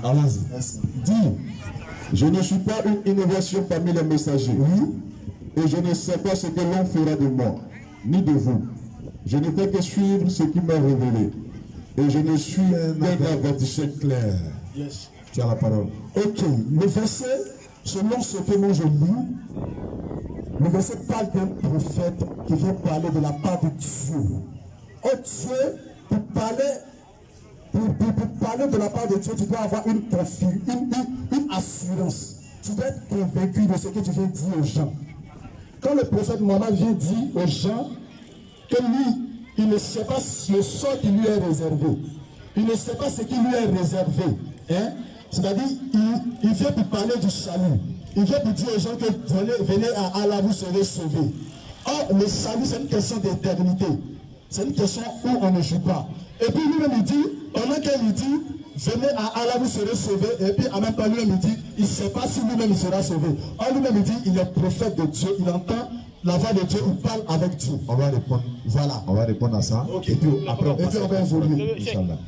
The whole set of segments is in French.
Allons-y. Dis, je ne suis pas une innovation parmi les messagers. Oui. Et je ne sais pas ce que l'on fera de moi, ni de vous. Je ne fais que suivre ce qui m'est révélé. Et je ne suis qu'un avertisseur clair. Yes. Tu as la parole. Ok. Le verset, selon ce que moi je lis, le verset parle d'un prophète qui vient parler de la part de Dieu. Et Dieu, pour parler de la part de Dieu, tu dois avoir une assurance. Tu dois être convaincu de ce que tu viens dire aux gens. Quand le prophète Mohammed vient dire aux gens que lui, il ne sait pas le sort qui lui est réservé. Il ne sait pas ce qui lui est réservé. Hein? C'est-à-dire, il vient pour parler du salut. Il vient pour dire aux gens que venez à Allah, vous serez sauvés. Or, le salut, c'est une question d'éternité. C'est une question où on ne joue pas. Et puis lui-même, il dit, pendant qu'il dit, venez à Allah, vous serez sauvés. Et puis en même temps, lui-même, il dit, il ne sait pas si lui-même il sera sauvé. Or, lui-même, il dit, il est prophète de Dieu. Il entend la voix de Dieu, il parle avec Dieu. On va répondre. Voilà. On va répondre à ça. Okay. Et puis après, on va évoluer. Inch'Allah.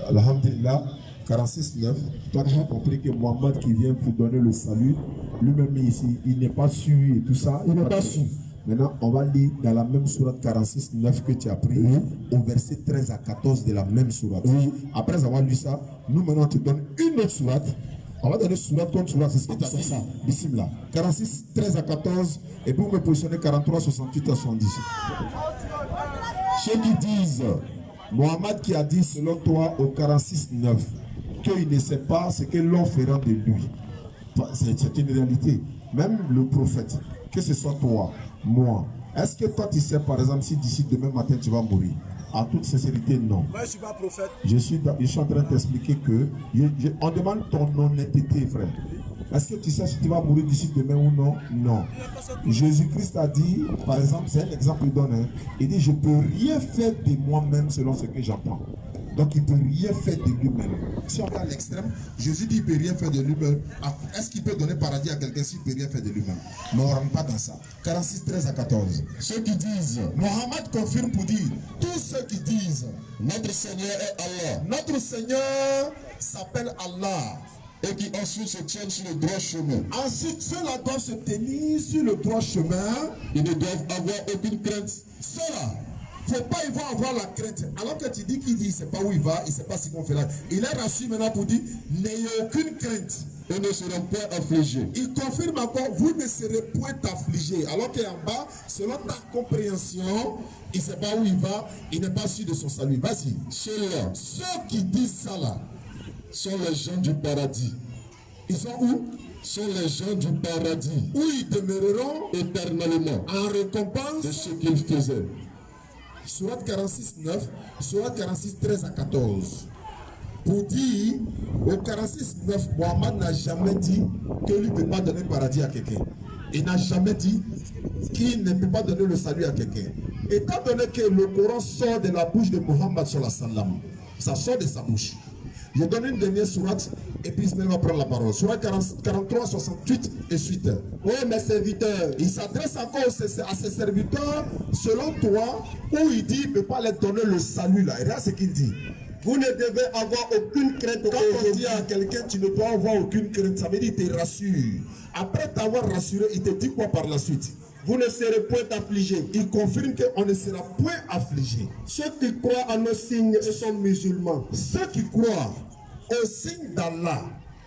Alhamdulillah. 46.9, toi tu as compris que Mohammed qui vient pour donner le salut, lui-même ici, il n'est pas su et tout ça. Il n'est pas su. Maintenant, on va lire dans la même sourate 46.9 que tu as pris, au verset 13 à 14 de la même sourate. Après avoir lu ça, nous maintenant on te donne une autre sourate. On va donner sourate contre sourate, c'est ce que tu as dit. Bismillah. 46, 13 à 14, et puis vous me positionnez 43, 68 à 70. Ceux qui disent, Mohammed qui a dit selon toi au 46.9, qu'il ne sait pas ce que l'on fera de lui. C'est une réalité. Même le prophète, que ce soit toi, moi, est-ce que toi tu sais par exemple si d'ici demain matin tu vas mourir? En toute sincérité, non. Moi je ne suis pas prophète. Je suis en train de t'expliquer que on demande ton honnêteté, frère. Est-ce que tu sais si tu vas mourir d'ici demain ou non? Non. Jésus-Christ a dit, par exemple, c'est un exemple qu'il donne, hein, il dit, je ne peux rien faire de moi-même selon ce que j'apprends. Donc il ne peut rien faire de lui-même. Si on va à l'extrême, Jésus dit qu'il ne peut rien faire de lui-même. Est-ce qu'il peut donner paradis à quelqu'un s'il ne peut rien faire de lui-même? Mais on ne rentre pas dans ça. 46, 13 à 14. Ceux qui disent, Mohammed confirme pour dire, tous ceux qui disent, notre Seigneur est Allah. Notre Seigneur s'appelle Allah. Et qui ensuite se tiennent sur le droit chemin. Ensuite, ceux-là doivent se tenir sur le droit chemin. Ils ne doivent avoir aucune crainte. Ceux-là, il ne faut pas y avoir la crainte. Alors que tu dis qu'il dit, il ne sait pas où il va, il ne sait pas ce qu'on fait là. Il est rassuré maintenant pour dire, n'ayez aucune crainte. Et ne seront point affligés. Il confirme encore, vous ne serez point affligés. Alors qu'en bas, selon ta compréhension, il ne sait pas où il va, il n'est pas sûr de son salut. Vas-y. Ceux-là, ceux qui disent ça là, sont les gens du paradis. Ils sont où? Sont les gens du paradis, où ils demeureront éternellement en récompense de ce qu'ils faisaient. Sourate 46, 9, Sourate 46, 13 à 14. Pour dire, au 46, 9, Mohammed n'a jamais dit que lui ne peut pas donner le paradis à quelqu'un. Il n'a jamais dit qu'il ne peut pas donner le salut à quelqu'un. Étant donné que le Coran sort de la bouche de Mohammed sur la salam, ça sort de sa bouche. Je donne une dernière sourate et puis Ismaël va prendre la parole. Sourate 43, 68 et suite. Oui, mes serviteurs. Il s'adresse encore à ses serviteurs selon toi, où il dit qu'il ne peut pas leur donner le salut là. Et là, c'est ce qu'il dit. Vous ne devez avoir aucune crainte. Quand on dit à quelqu'un tu ne dois avoir aucune crainte, ça veut dire qu'il te rassure. Après t'avoir rassuré, il te dit quoi par la suite? Vous ne serez point affligés. Il confirme qu'on ne sera point affligés. Ceux qui croient en nos signes et sont musulmans. Ceux qui croient au signe d'Allah,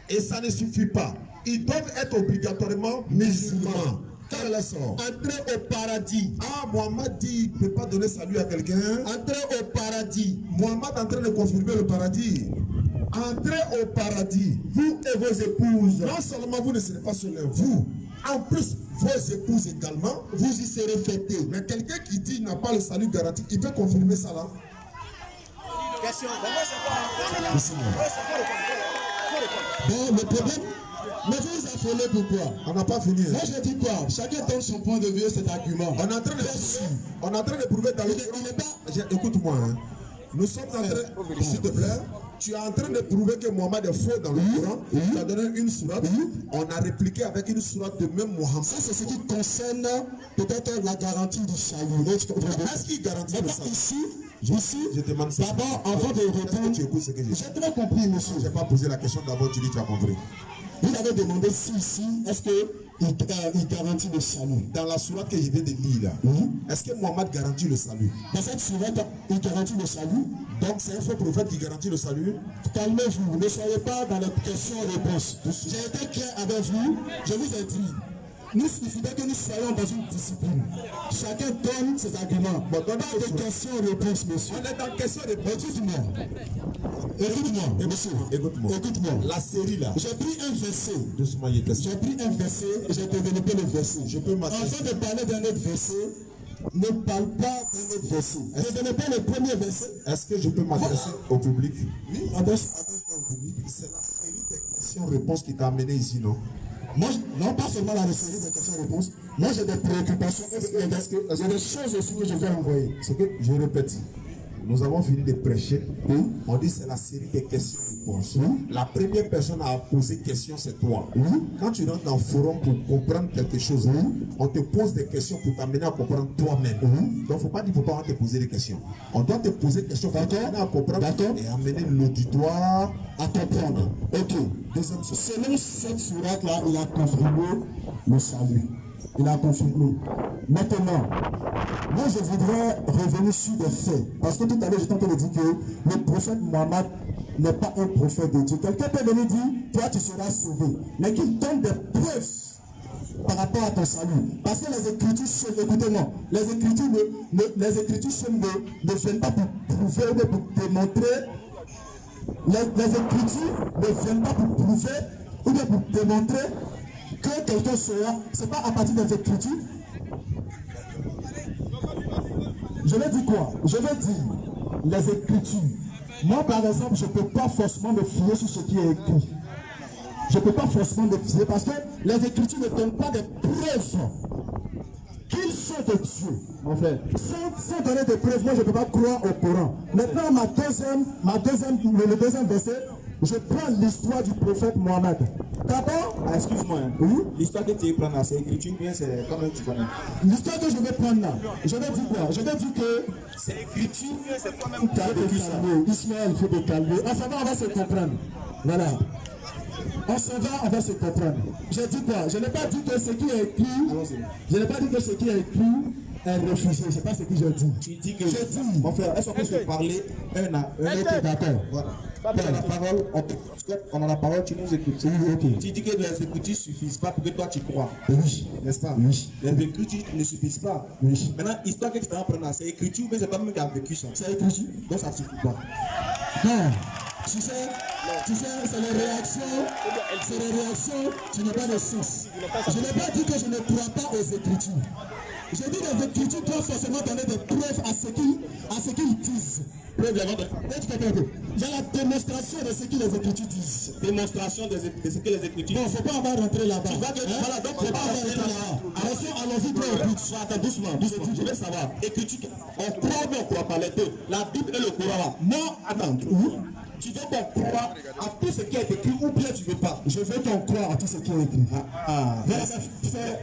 et ça ne suffit pas. Ils doivent être obligatoirement musulmans. Car elles sont entrer au paradis. Ah, Mohammed dit qu'il ne peut pas donner salut à quelqu'un. Entrer au paradis. Mohammed est en train de confirmer le paradis. Entrez au paradis, vous et vos épouses. Non seulement vous ne serez pas seuls, vous. En plus, vos épouses également, vous y serez fêtés. Mais quelqu'un qui dit qu'il n'a pas le salut garanti, il peut confirmer ça là? Question. Bon, le problème, mais vous affolez pourquoi? On n'a pas fini. Moi je dis quoi? Chacun donne son point de vue, cet argument. On est en train de prouver dans le Coran. Écoute-moi, hein. Nous sommes en train, s'il te plaît, tu es en train de prouver que Mohammed est faux dans le Coran. Tu as donné une sourate. On a répliqué avec une sourate de même Mohammed. Ça, c'est ce qui concerne peut-être la garantie du salut. Est-ce qu'il garantit le salut? Ici, Ici, Je demande ça. d'abord, avant de répondre, tu écoutes ce que je dis? j'ai très compris, monsieur. Je n'ai pas posé la question d'abord, tu dis tu as compris. Vous avez demandé si ici, est-ce qu'il garantit le salut? Dans la sourate que je viens de lire là, est-ce que Mohammed garantit le salut? Dans cette sourate, il garantit le salut. Donc c'est un faux prophète qui garantit le salut? Calmez-vous, ne soyez pas dans les questions-réponses. J'ai été clair avec vous, je vous ai dit. Il faudrait que nous soyons dans une discipline. Chacun donne ses arguments. Bon, pas de questions-réponses, monsieur. On est dans question-réponse. Écoute-moi, monsieur. Écoute-moi. La série là. J'ai pris un verset. Doucement, J'ai pris un verset et j'ai développé le verset. Je peux m'asseoir. Afin de parler d'un autre verset, ne parle pas d'un autre verset. Développez le premier verset. Est-ce que je peux m'adresser au public? Oui, adresse-toi au public. C'est la série des questions-réponses qui t'a amené ici, non? Moi, non pas seulement la série de questions-réponses, moi j'ai des préoccupations. Il y a des choses aussi que je vais envoyer. C'est que je répète, nous avons fini de prêcher. On dit c'est la série des questions-réponses. La première personne à poser question, c'est toi. Quand tu rentres dans le forum pour comprendre quelque chose, on te pose des questions pour t'amener à comprendre toi-même. Donc il ne faut pas dire qu'il ne faut pas te poser des questions. On doit te poser des questions pour t'amener à comprendre et amener l'auditoire à comprendre. Ok. Deuxième chose. Selon cette sourate-là, il a confirmé le salut. Il a confirmé. Maintenant, moi je voudrais revenir sur des faits. Parce que tout à l'heure, j'étais en train de dire que le prophète Mohammed n'est pas un prophète de Dieu. Quelqu'un peut venir dire, toi tu seras sauvé. Mais qu'il donne des preuves par rapport à ton salut. Parce que les Écritures sont, écoutez-moi, les Écritures ne viennent pas pour prouver ou pour démontrer. Les Écritures ne viennent pas pour prouver ou bien pour démontrer que quelqu'un sera. Ce n'est pas à partir des Écritures. Je vais dire quoi? Je vais dire les Écritures. Moi, par exemple, je ne peux pas forcément me fier sur ce qui est écrit. Je ne peux pas forcément me fier parce que les Écritures ne donnent pas de preuves qu'ils sont de Dieu, mon frère. Sans donner de preuves, moi je ne peux pas croire au Coran. Maintenant, le deuxième verset, je prends l'histoire du prophète Mohammed. D'abord, excuse-moi, l'histoire que tu veux prendre là, c'est écriture, bien c'est comme tu connais. L'histoire que je vais prendre là, je vais dire quoi? Je vais dire que c'est écriture, c'est toi-même qui a vécu ça. Ismaël, il faut te calmer. En ça va, on va se comprendre. Voilà. On s'en va, on va se comprendre. J'ai dit quoi? Je n'ai pas dit que ce qui est écrit. Je n'ai pas dit que ce qui est écrit est refusé. C'est pas ce que j'ai dit. Tu dis que. J'ai dit. Mon frère, est-ce qu'on peut se parler un à un? Ok, d'accord. Voilà. On a la parole, on a la parole, tu nous écoutes. Okay. Tu dis que les écritures ne suffisent pas pour que toi tu crois. Oui. N'est-ce pas? Oui. Les écritures ne suffisent pas. Oui. Maintenant, l'histoire que tu vas prendre là, c'est écriture, mais c'est pas même qui a vécu ça. C'est écriture. Donc ça ne suffit pas. Non. Tu sais, c'est les réactions, tu n'as pas de sens. Je n'ai pas dit que je ne crois pas aux Écritures. J'ai dit que les Écritures doivent forcément donner des preuves à ce qu'ils disent. Il y a la démonstration de ce que les Écritures disent. Démonstration de ce que les Écritures disent. Bon, il ne faut pas avoir rentré là-bas. Voilà, donc il ne faut pas avoir rentré là-bas. Allons-y pour le but. Attends, doucement. Je veux savoir. Écriture, on croit ou on ne croit pas les deux. La Bible et le Coran. Moi, attends. Tu veux qu'on croit à tout ce qui est écrit ou bien tu ne veux pas? Je veux qu'on croit à tout ce qui est écrit.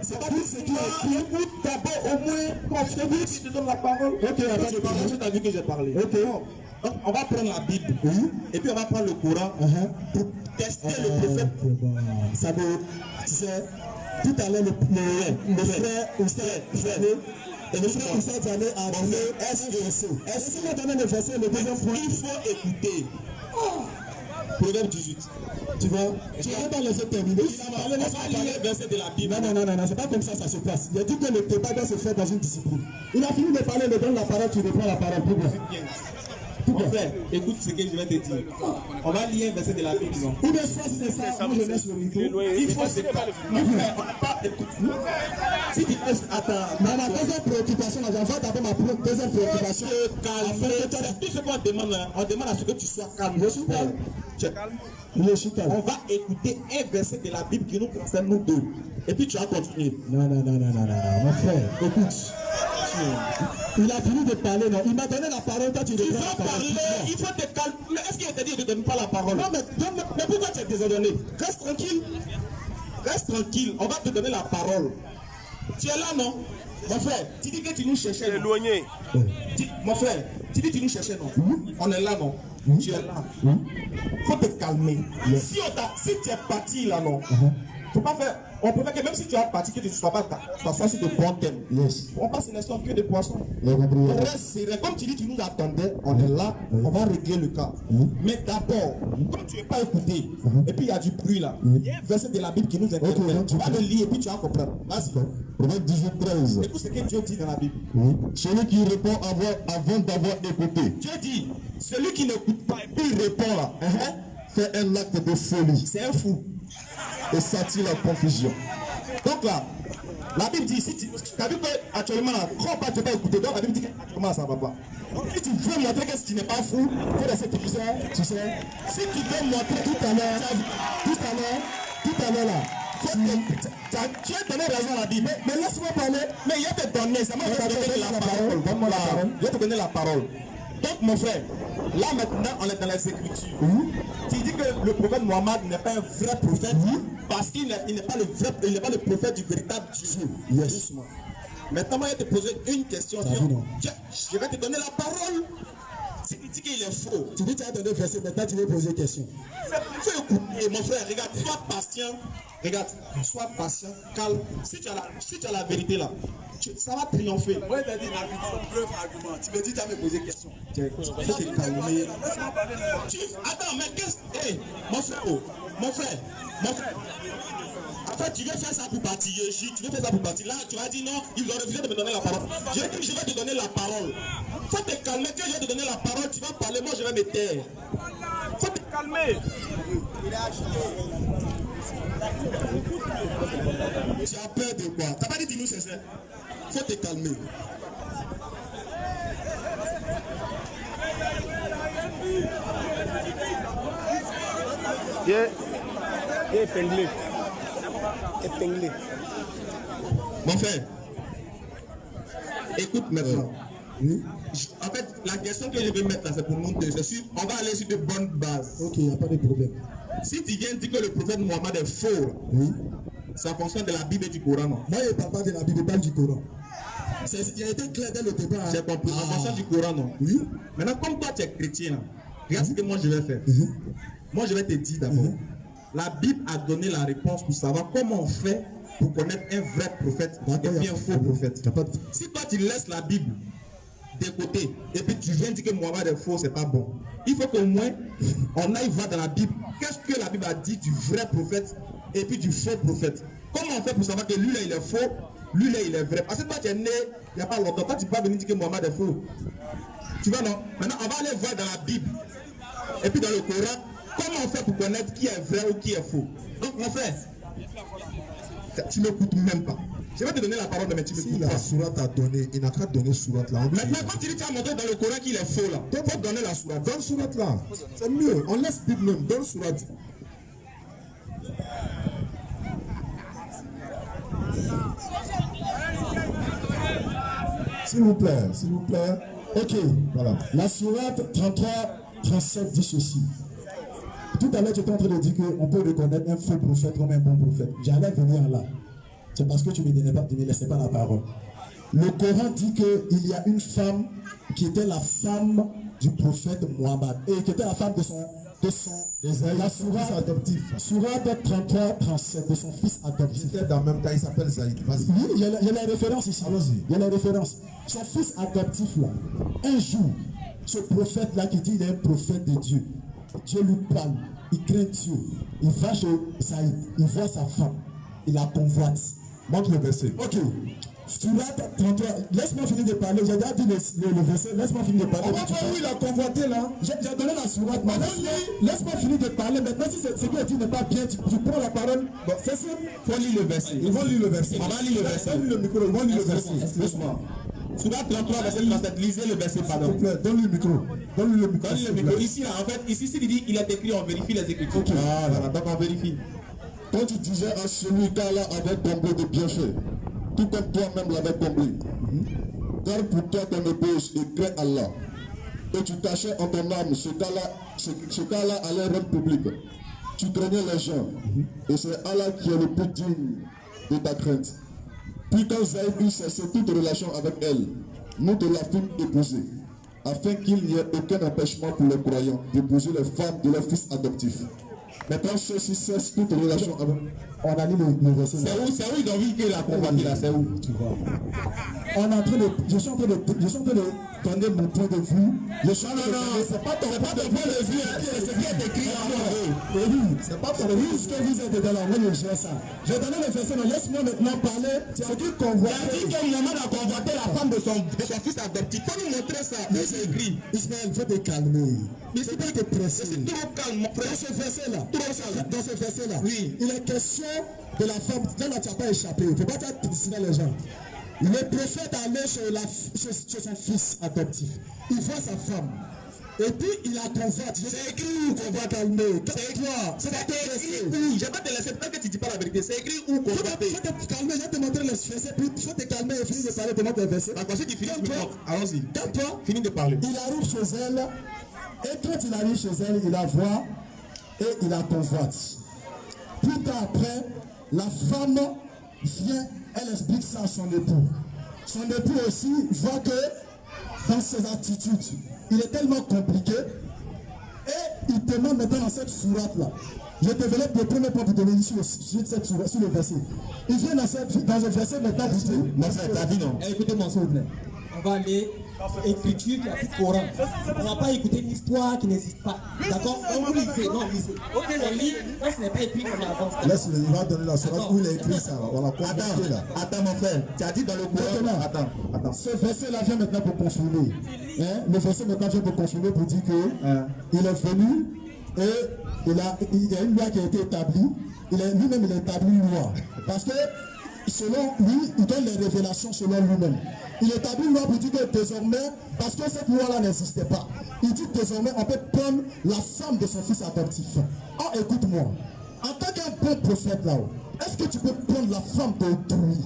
C'est pas tout ce qui est écrit. Ou d'abord au moins, quand je te donne la parole. Ok, je t'ai vu que j'ai parlé. Ok. Donc, on va prendre la Bible. Et puis on va prendre le Coran pour tester le prophète. Ça veut, tu sais, tout à l'heure, le frère et le frère Oustad Diané a donné un verset. Est-ce qu'il a donné le verset, le deuxième point? Il faut écouter. Proverbe 18. Tu vois, tu vas pas laisser terminer. On va lire le verset de la Bible. Non, c'est pas comme ça se passe. Il a dit que le débat doit se faire dans une discipline. Il a fini de parler, il donne la parole, tu reprends la parole. Tout bien. Mon frère, écoute ce que je vais te dire. On va lire un verset de la Bible. Ou bien soit c'est ça, moi je laisse le micro. Il faut se parler. Si tu restes à ta... Ma deuxième préoccupation, j'envoie d'abord ma deuxième préoccupation. Tout ce qu'on demande, on demande à ce que tu sois calme. Je suis calme. Je suis calme. On va écouter un verset de la Bible qui nous concerne nous deux. Et puis tu vas continuer. Non, mon frère, écoute. Il a fini de parler, non? Il m'a donné la parole, toi tu vas parler, il faut te calmer. Mais est-ce qu'il t'a dit que tu ne donnes pas la parole? Non, mais pourquoi tu es désordonné? Reste tranquille, on va te donner la parole. Tu es là, non? Mon frère, tu dis que tu nous cherchais. Éloigné. Mon frère, tu dis que tu nous cherchais, non? On est là, non? Tu es là. Faut te calmer. Si tu es parti là, non? Faut pas faire. On préfère que même si tu as parti, que tu ne sois pas t'asseoir sur de bons thèmes. On passe une histoire que de poissons. Reste serré. Comme tu dis, tu nous attendais, on est là, on va régler le cas. Mais d'abord, comme tu n'es pas écouté, et puis il y a du bruit là, verset de la Bible qui nous interpelle. Tu vas le lire et puis tu vas comprendre. Vas-y. Proverbe 18-13. Écoute ce que Dieu dit dans la Bible. Celui qui répond avant d'avoir écouté. Dieu dit, celui qui n'écoute pas et puis il répond là, fait un acte de folie. c'est un fou. Et s'attire la confusion. Donc là, la Bible dit, si tu as vu qu'actuellement, quand tu n'as pas écouté, donc la Bible dit qu'actuellement ça ne va pas. Si tu veux montrer que tu n'es pas fou, tu sais, si tu veux montrer tout à l'heure là, tu as donné raison à la Bible, mais laisse-moi parler, mais il y a te donner, ça m'a donné la parole. Donne-moi la parole. Je vais te donner la parole. Donc mon frère, là maintenant on est dans les Écritures. Tu dis que le prophète Mohammed n'est pas un vrai prophète parce qu'il n'est pas le prophète du véritable Dieu. Doucement. Maintenant moi je vais te poser une question. Je vais te donner la parole. Si tu dis qu'il est faux, tu dis que tu as donné verset, maintenant tu veux poser une question. Il faut écouter mon frère, regarde, sois patient. Regarde, sois patient, calme. Si tu as la vérité là, ça va triompher. Moi, je t'ai dit argument, preuve, argument. Tu me dis, tu as me posé question. Il faut te calmer. Attends, mais qu'est-ce que. Hey, mon frère. Après, tu veux faire ça pour partir. Tu veux faire ça pour partir. Là, tu vas dire non, ils ont refusé de me donner la parole. Je vais te donner la parole. Faut te calmer. Quand je vais te donner la parole, tu vas parler, moi je vais me taire. Faut te calmer. Tu as peur de quoi? T'as pas dit dis-nous c'est ça? Faut te calmer. Épinglé. Mon frère, écoute maintenant. En fait, la question que je vais mettre là, c'est pour nous deux. C'est sûr, on va aller sur de bonnes bases. Ok, il n'y a pas de problème. Si tu viens dire que le prophète Mohammed est faux, c'est en fonction de la Bible et du Coran. Non? Moi, je ne parle pas de la Bible, je parle du Coran. Il a été clair dès le départ. J'ai compris. En fonction du Coran, non? Oui. Maintenant, comme toi tu es chrétien, là, regarde ce que moi je vais faire. Moi je vais te dire d'abord. La Bible a donné la réponse pour savoir comment on fait pour connaître un vrai prophète et puis un faux prophète. Si toi tu laisses la Bible de côté et puis tu viens dire que Mohammed est faux, c'est pas bon. Il faut qu'au moins on aille voir dans la Bible qu'est-ce que la Bible a dit du vrai prophète et puis du faux prophète. Comment on fait pour savoir que lui là il est faux, lui là il est vrai? Parce que toi tu es né il n'y a pas longtemps, toi tu peux pas venir dire que Mohammed est faux. Tu vois non? Maintenant on va aller voir dans la Bible et puis dans le Coran comment on fait pour connaître qui est vrai ou qui est faux. Donc mon frère, tu ne m'écoutes même pas. Je vais te donner la parole, mais tu me dis. La sourate a donné, il n'a qu'à donner sourate là. Maintenant, quand tu dis que tu as montré dans le Coran qu'il est faux là, il faut donner la sourate. Donne sourate là. C'est mieux. On laisse Bible même. Donne sourate. S'il vous plaît, s'il vous plaît. Ok, Voilà. la sourate 33-37 dit ceci. Tout à l'heure, tu étais en train de dire qu'on peut reconnaître un faux prophète comme un bon prophète. J'allais venir là. C'est parce que tu ne me laissais pas la parole. Le Coran dit qu'il y a une femme qui était la femme du prophète Mohammed et qui était la femme de son la sourate adoptif. Sourate 33-37 de son fils adoptif. C'était dans le même temps, il s'appelle Zaïd. Vas-y. Oui, il y a la référence ici. Allons-y. Il y a la référence. Son fils adoptif là, un jour, ce prophète là qui dit qu'il est un prophète de Dieu, Dieu lui parle, il craint Dieu, il va chez Zaïd, il voit sa femme, il la convoite. Montre le verset. Ok. Sourate 33, laisse-moi finir de parler, j'ai déjà dit le verset, laisse-moi finir de parler. On va voir où il a convoité là. J'ai donné la sourate, mais laisse-moi finir de parler. Maintenant, si ce que dit n'est pas bien, tu prends la parole. Bon, c'est simple. Il faut lire le verset. Ils vont lire le verset. On va lire le verset. Donne-lui le micro, ils vont lire le verset. Doucement. Sourate 33, verset 37, lisez le verset, S'il pardon. vous plaît, donne-lui le micro. Donne-lui le micro. Donne le micro. Ici, là, en fait, ici, s'il dit, il est écrit, on vérifie les écritures. Voilà, donc on vérifie. Quand tu disais à celui qu'Allah avait comblé de bienfaits, tout comme toi-même l'avais comblé, car pour toi ton épouse et crains Allah, et tu cachais en ton âme ce qu'Allah allait rendre public. Tu craignais les gens, et c'est Allah qui est le plus digne de ta crainte. Puis quand Zaïd eut cessé toute relation avec elle, nous te la fîmes épouser, afin qu'il n'y ait aucun empêchement pour les croyants d'épouser les femmes de leurs fils adoptifs. Mais quand ceux-ci cessent toute relation avec... On a lu le verset. C'est où ils ont vu qu'il a convoité là? C'est où? Tu vois. On est en train de... Je suis en train de donner mon point de vue. Non, c'est pas ton point de vue. C'est ce qui est écrit là. Oui, c'est pas ton point de vue. Ce que vous êtes dans la main, je gère ça. Je vais donner le verset. Laisse-moi maintenant parler. Ce qui convoite. Il a dit que Mohamed a convoité la femme de son fils adoptif. Il faut nous montrer ça. Mais c'est écrit. Ismaël, il faut te calmer. Mais c'est pas te presser. C'est trop calme, mon frère. Dans ce verset-là. Dans ce verset-là. Oui. Il est question de la femme. Là, tu n'as pas échappé. Il ne faut pas faire tristiner les gens. Le prophète allait chez son fils adoptif. Il voit sa femme. Et puis il la convoite. C'est écrit où qu'on va calmer. C'est écrit quoi? C'est écrit où? Je vais pas te laisser. Peut-être que tu ne dis pas la vérité. C'est écrit où qu'on va te calmer. Je vais te montrer les versets. Puis il faut te calmer et finir de parler. Te montrer les versets. D'accord, si tu finis, allons-y. Calme-toi. Finis de parler. Il arrive chez elle. Et quand il arrive chez elle, il la voit et il la convoite. Plus tard après, la femme vient, elle explique ça à son époux. Son époux aussi voit que dans ses attitudes, il est tellement compliqué et il demande maintenant dans cette sourate-là. Je développe le premier point pour te dire sur cette sourate, sur le verset. Il vient dans le verset maintenant pour dire. Non, c'est ta vie, non. Écoutez-moi, s'il vous plaît. On va aller écriture qui a plus Coran. On ne va pas écouter une histoire qui n'existe pas. D'accord? On lisez, non, lisez. On lit, quand ce n'est pas écrit, on avance. Laisse-le, il va donner la sourate où il a écrit ça. On l'a convoqué là. Attends, mon frère. Tu as dit dans le Coran. Attends. Ce verset-là vient maintenant pour confirmer. Le verset maintenant vient pour confirmer pour dire que il est venu et il y a une loi qui a été établie. Lui-même, il a établi une loi. Parce que selon lui, il donne les révélations selon lui-même. Il établit une loi pour dire que désormais, parce que cette loi-là n'existait pas, il dit désormais on peut prendre la femme de son fils adoptif. Oh, écoute-moi, en tant qu'un bon prophète là-haut, est-ce que tu peux prendre la femme d'autrui?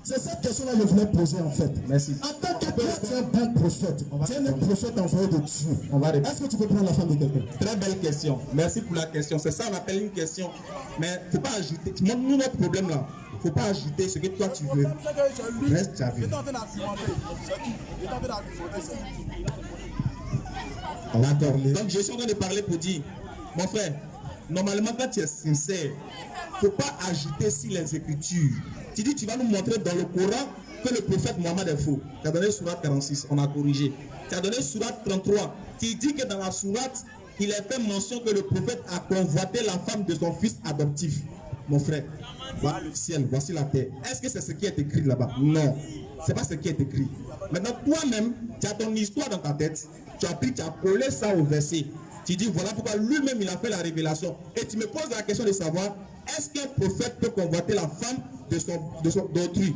C'est cette question-là que je voulais poser en fait. Merci. En tant que toi, tu es un bon prophète, tu es un prophète envoyé de Dieu. Est-ce que tu peux prendre la femme de quelqu'un? Très belle question. Merci pour la question. C'est ça, on appelle une question. Mais il ne faut pas ajouter. Nous, notre problème là, il ne faut pas ajouter ce que toi tu veux. Reste ta vie. D'accord. Donc je suis en train de parler pour dire, mon frère, normalement quand tu es sincère, il ne faut pas agiter sur les écritures. Tu dis, tu vas nous montrer dans le Coran que le prophète Mohammed est faux. Tu as donné Sourate 46, on a corrigé. Tu as donné Sourate 33. Tu dis que dans la Sourate, il est fait mention que le prophète a convoité la femme de son fils adoptif. Mon frère, voilà le ciel, voici la terre. Est-ce que c'est ce qui est écrit là-bas? Non, c'est pas ce qui est écrit. Maintenant, toi-même, tu as ton histoire dans ta tête. Tu as pris, tu as collé ça au verset. Tu dis, voilà pourquoi lui-même il a fait la révélation. Et tu me poses la question de savoir, est-ce qu'un prophète peut convoiter la femme d'autrui?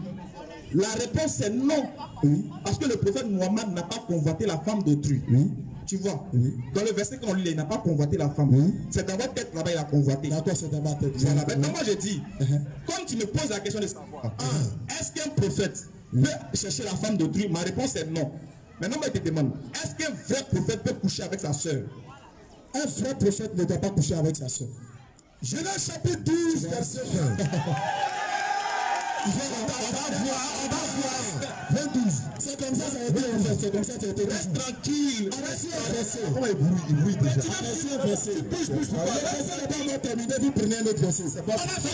La réponse est non. Oui. Parce que le prophète Mohammed n'a pas convoité la femme d'autrui. Oui. Tu vois, dans le verset qu'on lit, il n'a pas convoité la femme. C'est dans votre tête là-bas, il a convoité. D'accord, c'est dans ma tête. Voilà. Maintenant, moi je dis, comme tu me poses la question de savoir, est-ce qu'un prophète peut chercher la femme d'autrui? Ma réponse est non. Maintenant, moi je te demande, est-ce qu'un vrai prophète peut coucher avec sa soeur? Un vrai prophète ne doit pas coucher avec sa soeur. Genèse chapitre 12, verset 20. On va voir. 22. C'est comme ça, ça a été en fait. C'est comme ça, ça a été. Reste tranquille. Arrêtez un verset. Comment il brouille déjà? Arrêtez un verset. Bouge. Le verset n'est pas encore terminé. Vous prenez un autre verset. C'est pas. On a fait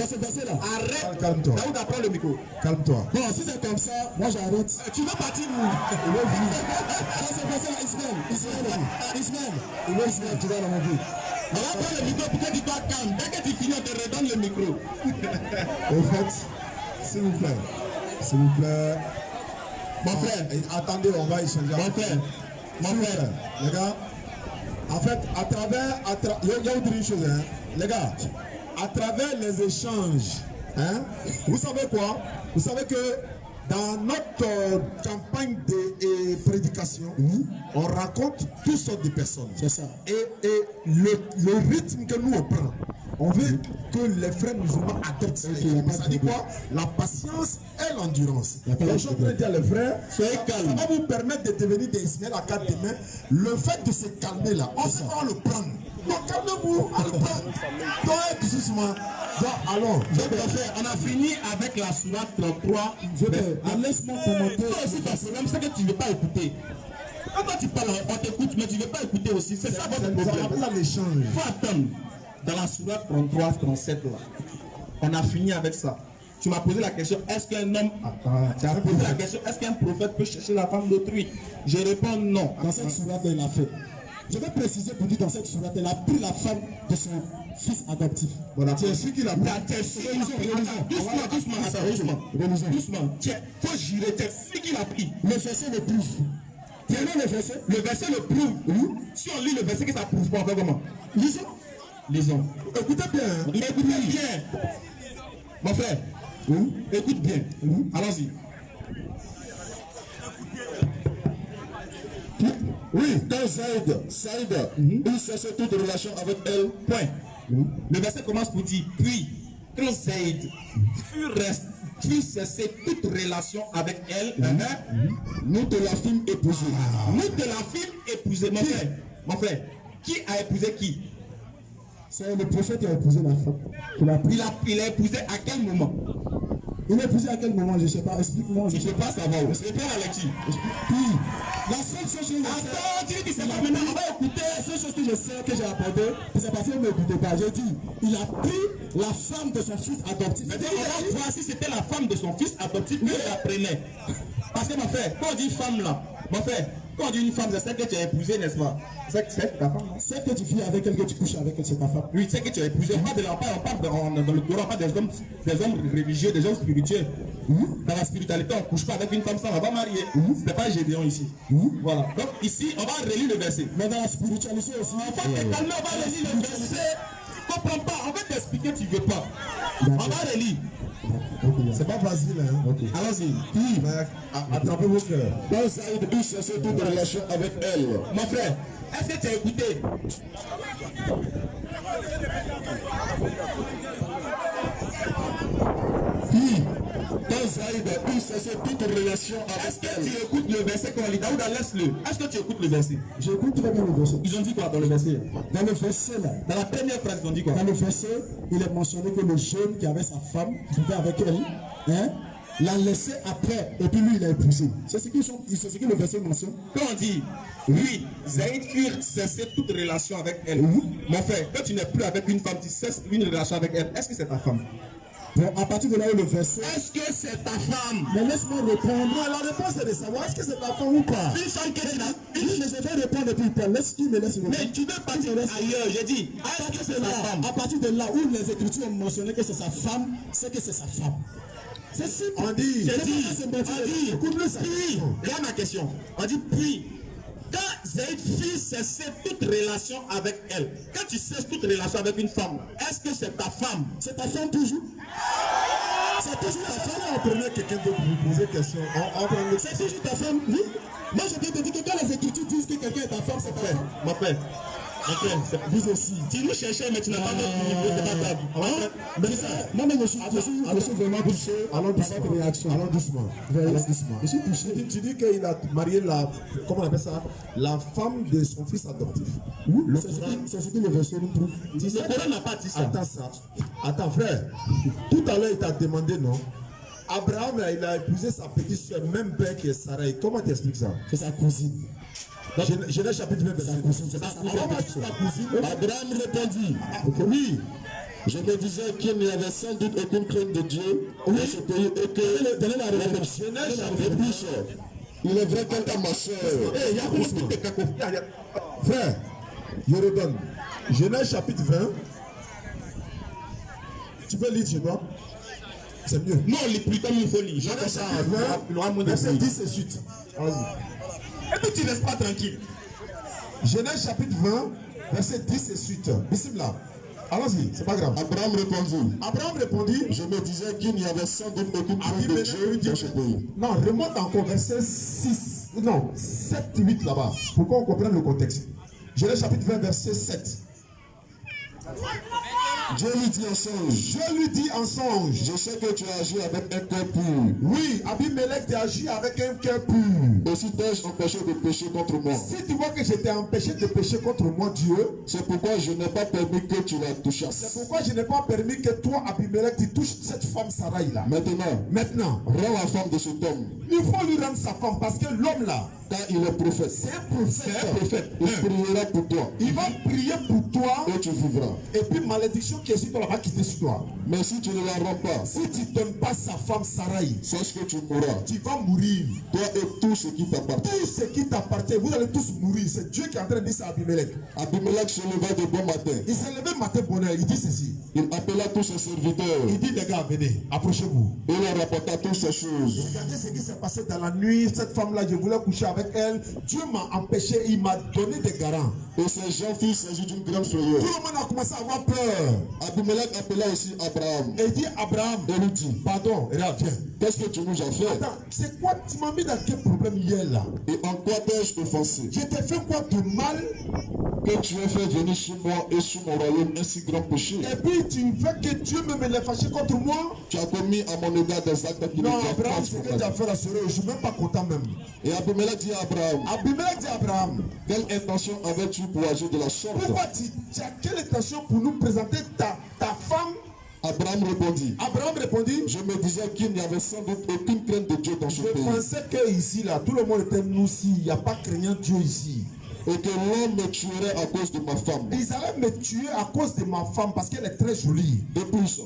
ce verset-là. Arrête. Calme-toi. Daoud, apprends le micro. Calme-toi. Bon, si c'est comme ça, moi j'arrête. Tu vas partir où? Dans ce verset-là, Ismaël, tu vas dans ma vie. Alors prends le micro pour que tu sois calme. Dès que tu finis, on te redonne le micro. Au fait, s'il vous plaît. Mon frère, attendez, on va échanger. Mon frère, les gars, en fait, il y a une chose, hein, les gars, à travers les échanges, hein, vous savez quoi? Vous savez que dans notre campagne de prédication, on raconte toutes sortes de personnes. C'est ça. Et le rythme que nous on prend, on veut que les frères musulmans adoptent ça. Ça dit quoi? La patience et l'endurance. Je suis en train de dire les frères, soyez calmes. Ça va vous permettre de devenir des Ismaël à quatre mains. Le fait de se calmer là, on va le prendre. calmez-vous. Toi, doucement. Alors, on a fini avec la sourate 33. Laisse-moi commenter. Toi aussi, ton problème, c'est que tu ne veux pas écouter. Quand toi tu parles, on t'écoute, mais tu ne veux pas écouter aussi. C'est ça votre problème. Il faut attendre. Dans la sourate 33, 37, là, on a fini avec ça. Tu m'as posé la question, est-ce qu'un homme... Tu as posé la question, est-ce qu'un prophète peut chercher la femme d'autrui? Je réponds non. Dans cette sourate, il a fait. Je vais préciser pour dire, dans cette sourate, elle a pris la femme de son fils adoptif. Voilà, tu es sûr qu'il a pris. Doucement. Il faut jurer, tu es sûr qu'il a pris. Le verset le prouve. Prenons le verset. Le verset le prouve. Si on lit le verset, que ça prouve pas, on fait comment? Lisons. Écoutez bien. Écoutez bien. Mon frère, écoute bien. Allons-y. Oui, quand Saïd, il cessait toute relation avec elle. Point. Le verset commence pour dire, puis, quand Saïd fut cessé toute relation avec elle, nous te la fîmes épouser. Nous te la fîmes épouser, mon frère. Qui a épousé qui? C'est le prophète qui a épousé la femme. Il a épousé à quel moment? Il a épousé à quel moment? Je ne sais pas. Explique-moi. Je ne sais pas savoir. Je ne sais pas la lecture. Puis, la seule chose que je sais. Attends, tu dis que c'est pas maintenant. On va écouter. La seule chose que je sais, que j'ai apporté, c'est parce qu'il ne m'écoutait pas. J'ai dit, il a pris la femme de son fils adoptif. On va voir si c'était la femme de son fils adoptif qu'il apprenait. Parce que, mon frère, quand on dit femme là, mon frère, quand on dit une femme, c'est celle que tu as épousée, n'est-ce pas? C'est ta femme. Celle que tu vis avec elle, que tu couches avec elle, c'est ta femme. Oui, c'est que tu as épousé. On parle dans le Coran, pas des hommes religieux, des hommes spirituels. Dans la spiritualité, on ne couche pas avec une femme sans on va marier. C'est pas Gédéon ici. Voilà. Donc ici, on va relire le verset. Mais dans la spiritualité aussi. On va relire le verset. Tu ne comprends pas. On va t'expliquer, tu ne veux pas. On va relire. C'est pas facile, hein? Allons-y. Attrapez vos cœurs. Quand Saïd eut cessé toute relation avec elle. Mon frère, est-ce que tu as écouté? Puis, quand Saïd eut cessé toute relation Est-ce avec que elle. tu écoutes le verset qu'on lit? Daouda, laisse-le. Est-ce que tu écoutes le verset? J'écoute très bien le verset. Ils ont dit quoi dans le verset? Dans le verset là. Dans la première phrase, ils ont dit quoi? Dans le verset, il est mentionné que le jeune qui avait sa femme, qui vivait avec elle, l'a laissé après, et puis lui il a épousé. C'est ce que le verset mentionne. Quand on dit, oui, Zaïd fut cessé toute relation avec elle. Mon frère, quand tu n'es plus avec une femme, tu cesses une relation avec elle, est-ce que c'est ta femme? Bon, à partir de là où le verset. Est-ce que c'est ta femme? Mais laisse-moi répondre. Non, la réponse est de savoir est-ce que c'est ta femme ou pas. Une femme que tu n'as. Oui, mais je vais répondre depuis tard. Laisse-moi me laisse répondre. Mais tu veux partir ailleurs, j'ai dit. Est-ce que c'est ta femme? À partir de là où les Écritures ont mentionné que c'est sa femme, c'est que c'est sa femme. C'est simple. On dit. J'ai dit. Écoute-le ça. Puis, regarde ma question. On dit puis. Quand Zaïd fit cesser toute relation avec elle, quand tu cesses toute relation avec une femme, est-ce que c'est ta femme? C'est ta femme toujours. C'est toujours ta femme. On prenait quelqu'un d'autre pour vous poser question. C'est toujours ta femme, oui. Moi je peux te dire que quand les Écritures disent que quelqu'un est ta femme, c'est ta femme. Mon frère, c'est Vous aussi. tu nous cherchais, mais tu n'as pas notre niveau, c'est pas grave. Mais ça, moi-même je suis vraiment touché par votre réaction. Allons doucement. Je suis touché. Tu dis qu'il a marié comment on appelle ça? La femme de son fils adoptif. Oui, c'est ce que le verset nous prouve. Le Coran n'a pas dit ça. Attends ça. Attends frère. Tout à l'heure il t'a demandé non. Abraham il a épousé sa petite soeur, même père que Sarai. Comment tu expliques ça? C'est sa cousine. Genèse chapitre 20 verset 12. C'est sa cousine. Abraham répondit, oui, je me disais qu'il n'y avait sans doute aucune crainte de Dieu dans ce pays et que donnez la réponse. Il est vrai quant à ma soeur. Frère, je redonne. Genèse chapitre 20. Tu peux lire chez toi? C'est mieux. Non, lis plus comme il faut lire. Genèse chapitre 20, verset 10 et suite. Vas-y. Et puis tu ne laisses pas tranquille. Genèse chapitre 20, verset 10 et suite. Bismillah. Allons-y, c'est pas grave. Abraham répondit, je me disais qu'il n'y avait sans doute aucune crainte de Dieu dans ce pays. Non, remonte encore verset 6, non, 7, 8 là-bas. Pour qu'on comprenne le contexte. Genèse chapitre 20, verset 7. Dieu lui dit en songe. Je lui dis en songe. Je sais que tu as agi avec un cœur pur. Oui, Abimelech t'a agi avec un cœur pur. Aussi t'ai-je empêché de pécher contre moi. Si tu vois que je t'ai empêché de pécher contre moi, Dieu, c'est pourquoi je n'ai pas permis que tu la touchasses. C'est pourquoi je n'ai pas permis que toi, Abimelech, tu touches cette femme Sarai là. Maintenant, rends la femme de cet homme. Il faut lui rendre sa femme parce que l'homme là, car il est prophète. C'est un prophète. Il priera pour toi. Il va prier pour toi. Et tu vivras. Et puis malédiction qui est sur toi va quitter sur toi. Mais si tu ne la rends pas, si tu ne donnes pas sa femme Sarai, sache que tu mourras. Tu vas mourir. Toi et tout ce qui t'appartient. Tout ce qui t'appartient, vous allez tous mourir. C'est Dieu qui est en train de dire ça à Abimelech. Abimelech se leva de bon matin. Il s'est levé matin bonheur. Il dit ceci. Il appela tous ses serviteurs. Il dit les gars, venez, approchez-vous. Il leur rapporta toutes ces choses. Regardez ce qui s'est passé dans la nuit. Cette femme-là, je voulais coucher avec elle. Dieu m'a empêché, il m'a donné des garants. Et ces gens firent s'agit d'une grande frayeur. Tout le monde a commencé à avoir peur. Abimelech appela aussi Abraham. Et il dit Abraham, et lui dit, pardon, regarde, tiens. Qu'est-ce que tu nous as fait? Attends, c'est quoi? Tu m'as mis dans quel problème hier là? Et en quoi t'ai-je offensé? Je t'ai fait quoi de mal? Que tu as fait venir sur moi et sur mon royaume un si grand péché. Et puis tu veux que Dieu me l'ait fâché contre moi? Tu as commis à mon égard des actes qui ne doivent pas. Non, Abraham, c'est que tu as fait la soirée, je ne suis même pas content même. Et Abimelech dit à Abraham. Abimelech dit à Abraham. Quelle intention avais-tu pour agir de la sorte? Pourquoi tu as quelle intention pour nous présenter ta femme? Abraham répondit. Abraham répondit. Je me disais qu'il n'y avait sans doute aucune crainte de Dieu dans ce pays. Je pensais que ici là, tout le monde était nous aussi. Il n'y a pas craignant Dieu ici. Et que l'homme me tuerait à cause de ma femme. Ils allaient me tuer à cause de ma femme parce qu'elle est très jolie. De plus,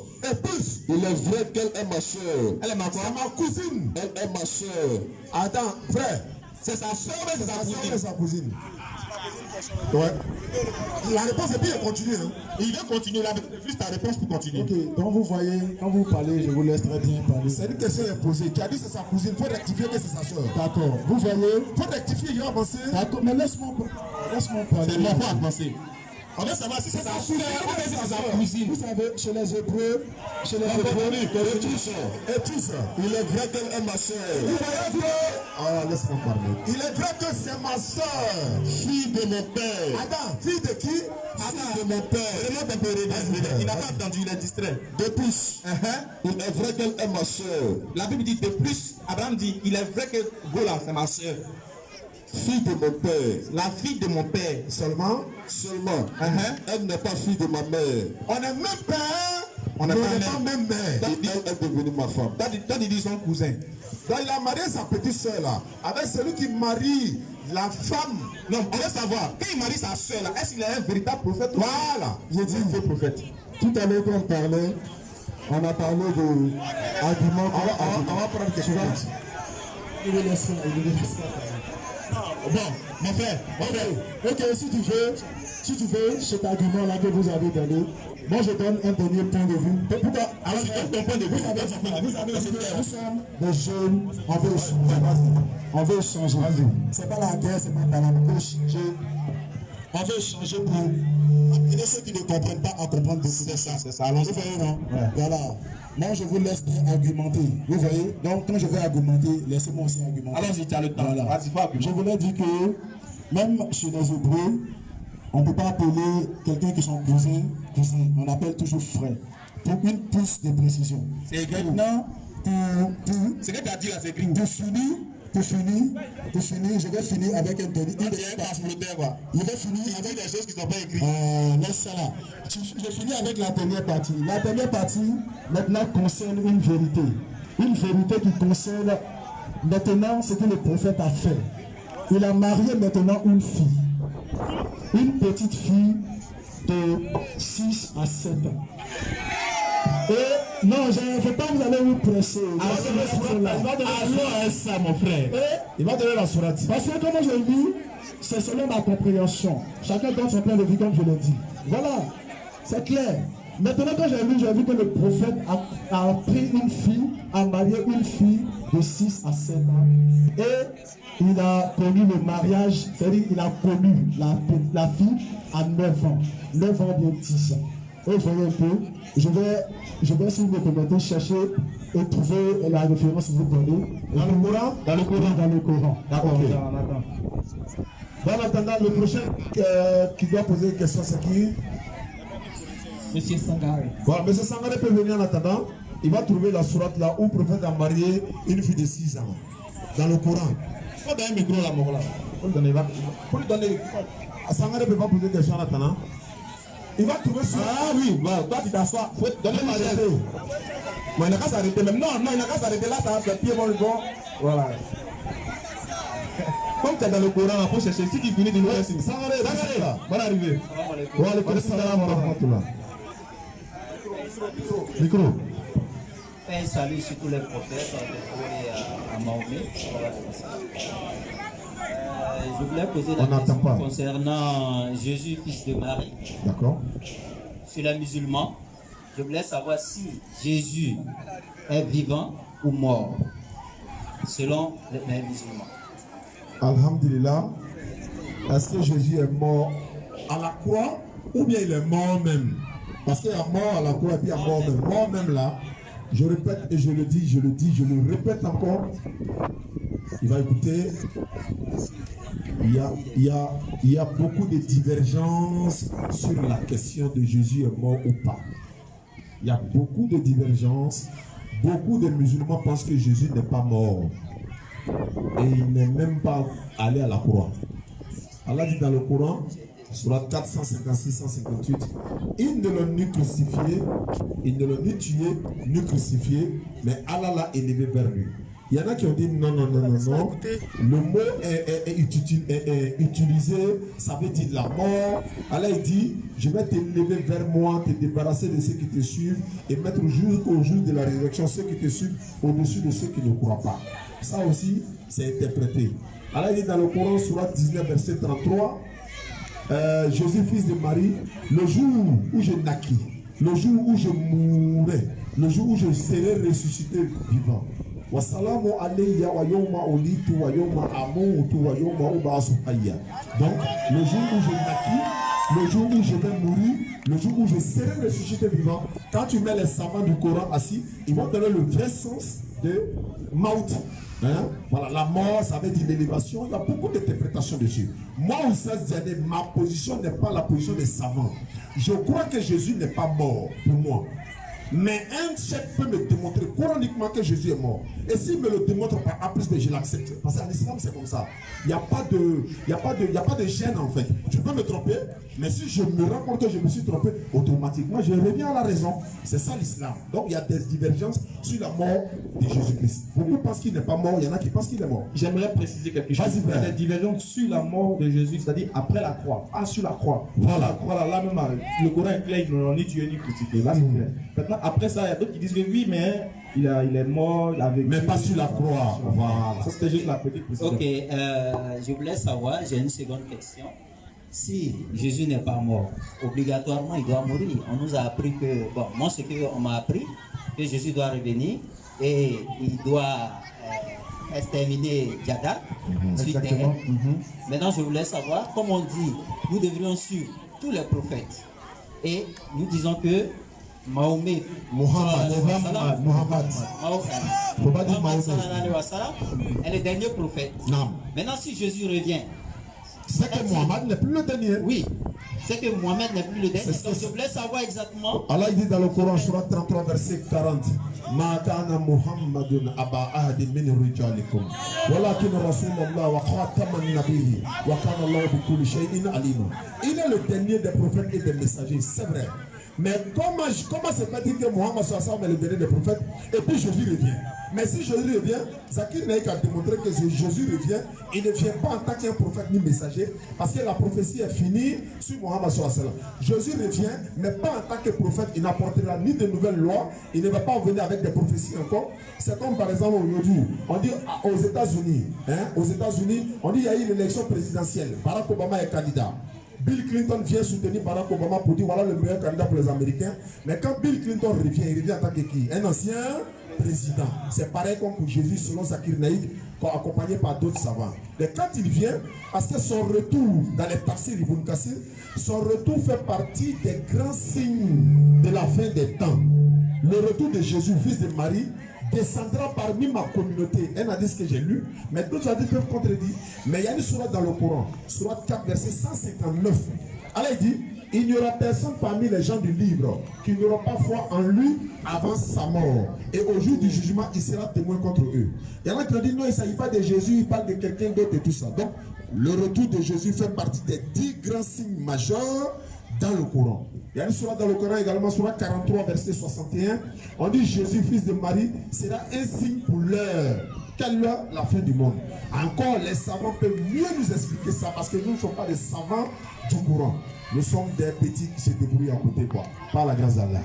il est vrai qu'elle est ma soeur. Elle est ma cousine. Elle est ma soeur. Attends, frère. C'est sa soeur, c'est sa cousine. Ouais. La réponse est bien, continue. Hein. Il vient continuer là, juste ta réponse pour continuer. Ok, donc vous voyez, quand vous parlez, je vous laisse très bien parler. C'est une question est posée. Tu as dit que c'est sa cousine, il faut rectifier que c'est sa soeur. D'accord, vous voyez. Il faut rectifier, il va avancer. D'accord, mais laisse-moi parler. C'est moi pour avancer. On veut savoir si c'est sa soeur ou c'est sa cousine. Vous savez, chez les Hébreux, et tous, il est vrai qu'elle est ma soeur. Vous voyez, frère? Ah, laisse-moi parler. Il est vrai que c'est ma soeur. Fille de mon père. Attends, fille de qui? Fille de mon père. Il n'a pas entendu, il est distrait. De plus, il est vrai qu'elle est ma soeur. La Bible dit de plus, Abraham dit, il est vrai que Gola, c'est ma soeur. Fille de mon père. La fille de mon père. Seulement, elle n'est pas fille de ma mère. On n'est même pas. On n'est pas même mère. Elle est devenue ma femme. Toi, il dit son cousin. Donc il a marié sa petite soeur là, avec celui qui marie la femme. Non, on veut savoir, quand il marie sa soeur là, est-ce qu'il est un véritable prophète? Voilà. J'ai dit un prophète. Tout à l'heure, quand on parlait, on a parlé de arguments. On va prendre quelque chose. Il est laissé. Bon, mon frère, ok, si tu veux, cet argument-là que vous avez donné, moi je donne un dernier point de vue. Pourquoi? Alors, je donne ton point de vue. Nous sommes des jeunes, on veut changer. C'est pas la guerre, c'est pas la on veut changer. On veut changer pour aider ceux qui ne comprennent pas à comprendre beaucoup. C'est ça. Allons-y. Vous voyez, non? Ouais. Voilà. Moi, je vous laisse bien argumenter. Vous voyez? Donc, quand je vais argumenter, laissez-moi aussi argumenter. Allons-y, tu as le temps. Voilà. Je voulais dire que, même chez les Hébreux, on ne peut pas appeler quelqu'un qui sont cousin. On appelle toujours frère. Pour une plus de précision. C'est écrit. Maintenant, ce que tu as dit là, c'est écrit. Pour finir, je vais finir avec un dernier. Il va finir avec des choses qui ne sont pas écrites. Laisse ça là. Je finis avec la dernière partie. La dernière partie, maintenant, concerne une vérité. Une vérité qui concerne maintenant ce que le prophète a fait. Il a marié maintenant une fille. Une petite fille de 6 à 7 ans. Et non, je ne veux pas vous allez vous presser. Il va donner ça, mon frère. Il va donner la sourate. Parce que comme je dis, c'est selon ma compréhension. Chacun donne son point de vue comme je l'ai dit. Voilà, c'est clair. Maintenant, quand j'ai vu que le prophète a pris une fille, a marié une fille de 6 à 7 ans. Et il a connu le mariage, c'est-à-dire il a connu la fille à 9 ans. 9 ans bien 10 ans. Et vous voyez un peu, je vais si vous me permettez chercher et trouver la référence que vous donnez. Dans le Coran? Dans le Coran. D'accord. Okay. Bon, en attendant, le prochain qui doit poser une question, c'est qui? Monsieur Sangaré. Voilà, M. Sangaré peut venir en attendant. Il va trouver la sourate là où le prophète a marié une fille de 6 ans. Dans le Coran. Il faut donner un micro là, mon gars. Pour lui donner. Sangaré ne peut pas poser des questions en attendant. Il va trouver ça. Ah oui, bah, toi tu t'assois. Il faut donner ma chaise. Mais il n'a qu'à s'arrêter même. Non, il n'a qu'à s'arrêter là, ça va faire pied, bon. Voilà. Comme tu es dans le Coran, il faut chercher. Si tu finis de voir, c'est Sangaré, là. Bonne arrivée. Voilà, le salam wa rahmatullah. Micro. Un salut sur tous les prophètes, à Mahomet. Je voulais poser la question concernant Jésus, fils de Marie. D'accord. Sur les musulmans, je voulais savoir si Jésus est vivant ou mort, selon les musulmans. Alhamdulillah. Est-ce que Jésus est mort à la croix ou bien il est mort même? Parce qu'il y a mort à la croix et puis il y a mort même. Mort même là, je répète et je le dis, je le répète encore. Il va écouter. Il y a beaucoup de divergences sur la question de Jésus est mort ou pas. Il y a beaucoup de divergences. Beaucoup de musulmans pensent que Jésus n'est pas mort. Et il n'est même pas allé à la croix. Allah dit dans le Coran, sur la 456-158, il ne l'a ni crucifié, il ne l'a ni tué, ni crucifié, mais Allah l'a élevé vers lui. Il y en a qui ont dit non. Le mot est utilisé, ça veut dire la mort. Allah dit, je vais t'élever vers moi, te débarrasser de ceux qui te suivent et mettre au jour de la résurrection ceux qui te suivent au-dessus de ceux qui ne croient pas. Ça aussi, c'est interprété. Allah dit dans le Coran, surat 19, verset 33, Jésus, fils de Marie, le jour où je naquis, le jour où je mourrai, le jour où je serai ressuscité vivant. Wassalamu alayya wa yawma ulitu wa yawma amutu wa yawma ubasu hayya. Donc, le jour où je naquis, le jour où je vais mourir, le jour où je serai ressuscité vivant, quand tu mets les savants du Coran assis, ils vont donner le vrai sens de Maut. Hein? Voilà, la mort, ça veut dire l'élévation. Il y a beaucoup d'interprétations dessus. Moi, ma position n'est pas la position des savants. Je crois que Jésus n'est pas mort pour moi. Mais un chef peut me démontrer coraniquement que Jésus est mort. Et s'il me le démontre pas, en plus, je l'accepte. Parce qu'en islam, c'est comme ça. Il n'y a pas de gêne en fait. Je peux me tromper, mais si je me rends compte que je me suis trompé, automatiquement, je reviens à la raison. C'est ça l'islam. Donc, il y a des divergences sur la mort de Jésus-Christ. Beaucoup pensent qu'il n'est pas mort, il y en a qui pensent qu'il est mort. J'aimerais préciser quelque chose. Il y a des divergences sur la mort de Jésus, c'est-à-dire après la croix. Ah, sur la croix. Voilà. Voilà, là même, le Coran est clair, ils n'ont ni tué ni crucifié. Là, c'est clair. Maintenant, après ça, il y a d'autres qui disent que oui, mais il est mort avec. Mais pas sur la croix. Voilà. Ça, c'était juste la petite précision. Ok, je voulais savoir, j'ai une seconde question. Si Jésus n'est pas mort, obligatoirement il doit mourir. On nous a appris que, bon, moi ce qu'on m'a appris, que Jésus doit revenir et il doit exterminer Djadda. Exactement. Maintenant, je voulais savoir, comme on dit, nous devrions suivre tous les prophètes. Et nous disons que Mohammed est le dernier prophète. Non. Maintenant, si Jésus revient, c'est que Mohammed n'est plus le dernier. Oui, c'est que Mohammed n'est plus le dernier. Donc je voulais savoir exactement. Allah dit dans le Coran, surat 33, verset 40, Ma kana Muhammadun aba ahadin min rijalikum, walakin Rasulullah wa khataman nabiyyi, wa kana Allah bi kulli shay'in alim. Il est le dernier des prophètes et des messagers, c'est vrai. Mais comment c'est pas dire que Mohammed est le dernier des prophètes et puis Jésus revient? Mais si Jésus revient, Zakir n'a qu'à démontrer que Jésus revient, il ne vient pas en tant qu'un prophète ni messager, parce que la prophétie est finie sur Mohammed. Jésus revient, mais pas en tant que prophète, il n'apportera ni de nouvelles lois, il ne va pas venir avec des prophéties encore. C'est comme par exemple aujourd'hui, on dit aux États-Unis, on dit il y a eu une élection présidentielle, Barack Obama est candidat. Bill Clinton vient soutenir Barack Obama pour dire voilà le meilleur candidat pour les Américains. Mais quand Bill Clinton revient, il revient en tant que qui? Un ancien président. C'est pareil comme pour Jésus selon Zakir Naïk, accompagné par d'autres savants. Mais quand il vient, parce que son retour dans les tafsirs Ibn Kassir, son retour fait partie des grands signes de la fin des temps. Le retour de Jésus, fils de Marie, descendra parmi ma communauté. Un hadith que j'ai lu, mais d'autres hadiths peuvent contredire. Mais il y a une sourate dans le Coran, sourate 4, verset 159. Allah dit, il n'y aura personne parmi les gens du livre qui n'aura pas foi en lui avant sa mort. Et au jour du jugement, il sera témoin contre eux. Il y en a qui ont dit non, il ne s'agit pas de Jésus, il parle de quelqu'un d'autre et tout ça. Donc, le retour de Jésus fait partie des 10 grands signes majeurs dans le Coran. Il y a une sourate dans le Coran également, sourate 43, verset 61. On dit Jésus, fils de Marie, sera un signe pour l'heure. Quelle heure? La fin du monde. Encore, les savants peuvent mieux nous expliquer ça parce que nous ne sommes pas des savants du Coran. Nous sommes des petits qui se débrouillent à côté, quoi. Par la grâce d'Allah.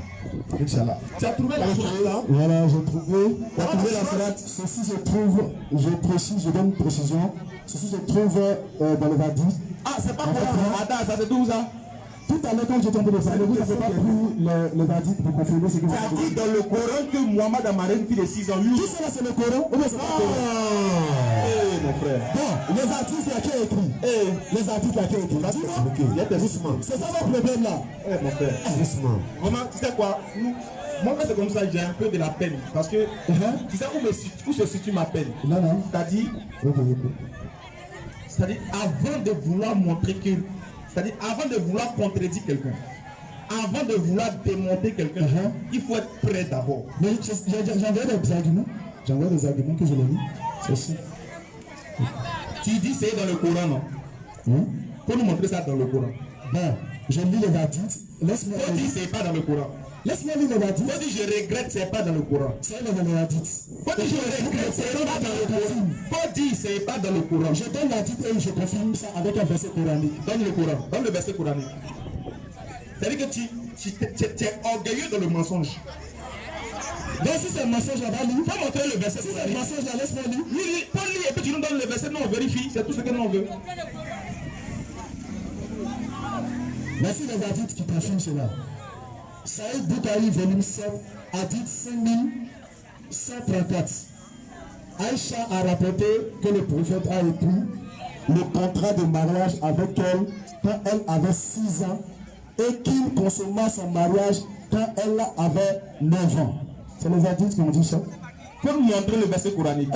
Inch'Allah. Tu as trouvé la sourate là? Voilà, j'ai trouvé. Tu as trouvé la sourate. Ceci se trouve, je précise, je donne une précision. Ceci se trouve dans le Hadith. Ah, c'est pas Coran. Attends, ça c'est tout ça? Tout à l'heure, quand j'étais en train de parler, vous n'avez pas pris le Hadith pour confirmer ce que vous avez dit. Tu as dit dans le Coran que Mohamed a marié une fille de 6 ans. Tout cela, c'est le Coran ou bien c'est pas le Coran? Eh, mon frère. Bon, les artistes là qui ont écrit. Les artistes là qui ont écrit. C'est ça votre problème là. Eh, mon frère. Doucement. Vraiment, tu sais quoi? Moi, quand c'est comme ça, j'ai un peu de la peine. Parce que, tu sais où se situe ma peine? Non. C'est-à-dire, avant de vouloir montrer que. C'est-à-dire, avant de vouloir contredire quelqu'un, avant de vouloir démonter quelqu'un, il faut être prêt d'abord. Mais j'envoie des arguments. J'envoie des arguments que je l'ai mis. C'est ça. Tu dis c'est dans le Coran, non? Faut nous montrer ça dans le Coran. Bon, je lis les hadiths. Laisse-moi Faut dire c'est pas dans le Coran. Laisse-moi lire les hadiths. Faut dire je regrette c'est pas dans le Coran. C'est dans les hadiths. Faut dire je regrette c'est pas dans le Coran. Faut dire c'est pas dans le Coran. Je donne l'hadith et je confirme ça avec un verset coranique. Donne le Coran. Donne le verset coranique. C'est-à-dire que tu es orgueilleux dans le mensonge. Donc si c'est un mensonge, on va lire. Faut montrer le verset. Si c'est un mensonge, laisse-moi lire. Faut lire et puis tu nous donnes le verset. Nous on vérifie. C'est tout ce que nous on veut. Merci les hadiths qui confirment cela. Saïd Boukhari, volume 7, hadith 5134. Aïcha a rapporté que le prophète a écrit le contrat de mariage avec elle quand elle avait 6 ans et qu'il consomma son mariage quand elle avait 9 ans. C'est les hadiths qui ont dit ça. Faut nous montrer le verset coranique.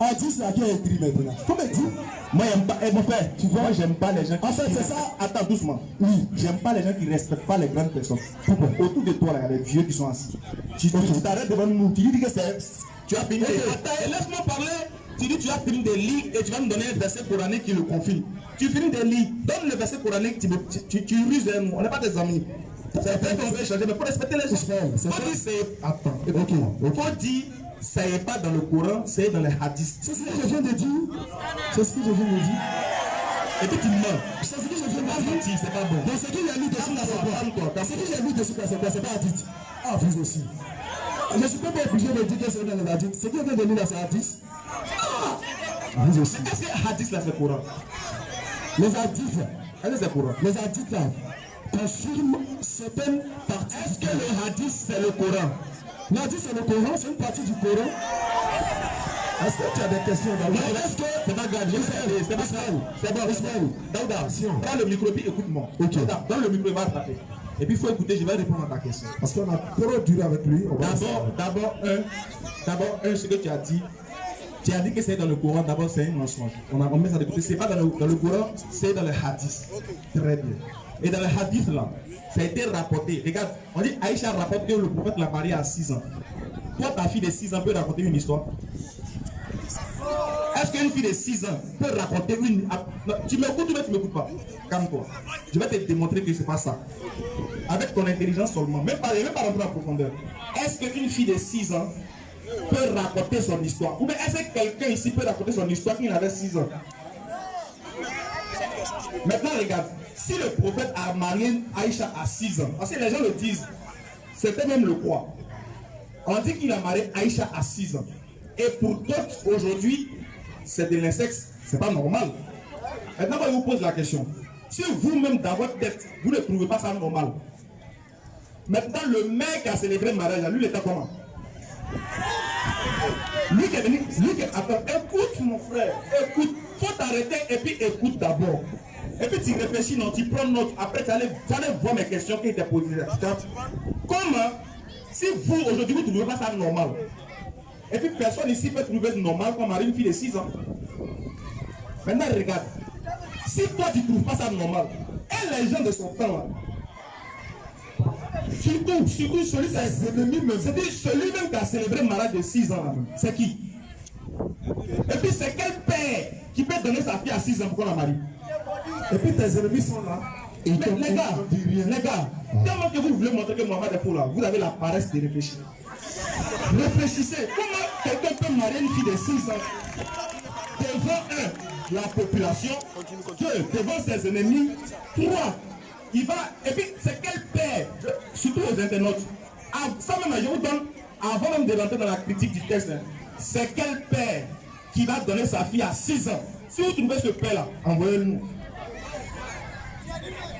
Hadith là qui a écrit maintenant. Comment dire? Moi j'aime pas, mon frère, tu vois, moi j'aime pas les gens qui... En fait, c'est ça. Attends doucement. Oui. J'aime pas les gens qui respectent pas les grandes personnes. Pourquoi? Autour de toi, là, il y a des vieux qui sont assis. Tu t'arrêtes devant nous, tu dis que c'est... Tu as fini. Attends, laisse-moi parler. Tu dis tu as fini de lire et tu vas me donner un verset coranique qui le confirme. Tu finis de lire, donne le verset coranique, tu ruses de nous. On n'est pas des amis. C'est vrai qu'on veut échanger, mais il faut respecter les gens. Faut dire c'est... Attends, faut dire... Ça n'est pas dans le Coran, c'est dans les hadiths. C'est ce que je viens de dire. C'est ce que je viens de dire. Et puis tu mens. C'est ce que je viens de dire. C'est pas bon. Donc ce qu'il y a mis dessus là, c'est quoi? Ce que j'ai mis dessus là, c'est quoi? C'est pas hadith. Ah, vous aussi. Je ne suis pas obligé de dire que c'est dans les hadiths. Ce que je viens de dire là, c'est hadith. Vous aussi. Est-ce que hadith là, c'est Coran? Les hadiths. Est-ce que c'est Coran? Les hadiths là confirment certaines parties. Est-ce que le hadith c'est le Coran? L'hadith c'est le Coran, c'est une partie du Coran. Est-ce que tu as des questions dans le Coran? Est-ce que c'est pas grave, c'est pas grave. C'est bon, Ismaël. Daouda, prends le micro et puis écoute-moi. Ok. Dans le micro, il va taper. Et puis il faut écouter, je vais répondre à ta question. Parce qu'on a trop duré avec lui. D'abord, ce que tu as dit que c'est dans le Coran, d'abord c'est un mensonge. On met ça de côté, c'est pas dans le Coran, c'est dans le hadith. Très bien. Et dans le hadith là, ça a été rapporté. Regarde, on dit Aïcha rapporte que le prophète l'a marié à 6 ans. Toi, ta fille de 6 ans peut raconter une histoire? Est-ce qu'une fille de 6 ans peut raconter une... Non, tu m'écoutes ou bien tu ne m'écoutes pas? Calme-toi. Je vais te démontrer que ce n'est pas ça. Avec ton intelligence seulement, même pas rentrer en profondeur. Est-ce qu'une fille de 6 ans peut raconter son histoire? Ou bien est-ce que quelqu'un ici peut raconter son histoire quand il avait 6 ans? Maintenant, regarde. Si le prophète a marié Aïcha à 6 ans, parce que les gens le disent, c'était même le quoi. On dit qu'il a marié Aïcha à 6 ans. Et pour d'autres, aujourd'hui, c'est de l'insexe, c'est pas normal. Maintenant, moi, je vous pose la question. Si vous-même, dans votre tête, vous ne trouvez pas ça normal, maintenant, le mec qui a célébré le mariage, lui, il était comment? Lui qui est venu, attends, écoute mon frère, écoute, faut t'arrêter et puis écoute d'abord. Et puis tu réfléchis, non, tu prends note. Après, tu allais voir mes questions qui étaient posées. Comment, si vous, aujourd'hui, vous ne trouvez pas ça normal, et puis personne ici peut trouver normal qu'on marie une fille de 6 ans. Maintenant, regarde. Si toi, tu ne trouves pas ça normal, et les gens de son temps, là, Surtout celui qui a celui-même qui a célébré malade de 6 ans. C'est qui? Et puis c'est quel père qui peut donner sa fille à 6 ans pour qu'on la marie? Et puis tes ennemis sont là. Et les gars, tellement que vous voulez montrer que Mohamed est faux là, vous avez la paresse de réfléchir. Réfléchissez, comment quelqu'un peut marier une fille de 6 ans devant la population, 2, devant ses ennemis, 3, il va, et puis c'est quel père, surtout aux internautes, ça même je vous donne, avant même de rentrer dans la critique du texte, c'est quel père qui va donner sa fille à 6 ans? Si vous trouvez ce père là, envoyez-le-nous.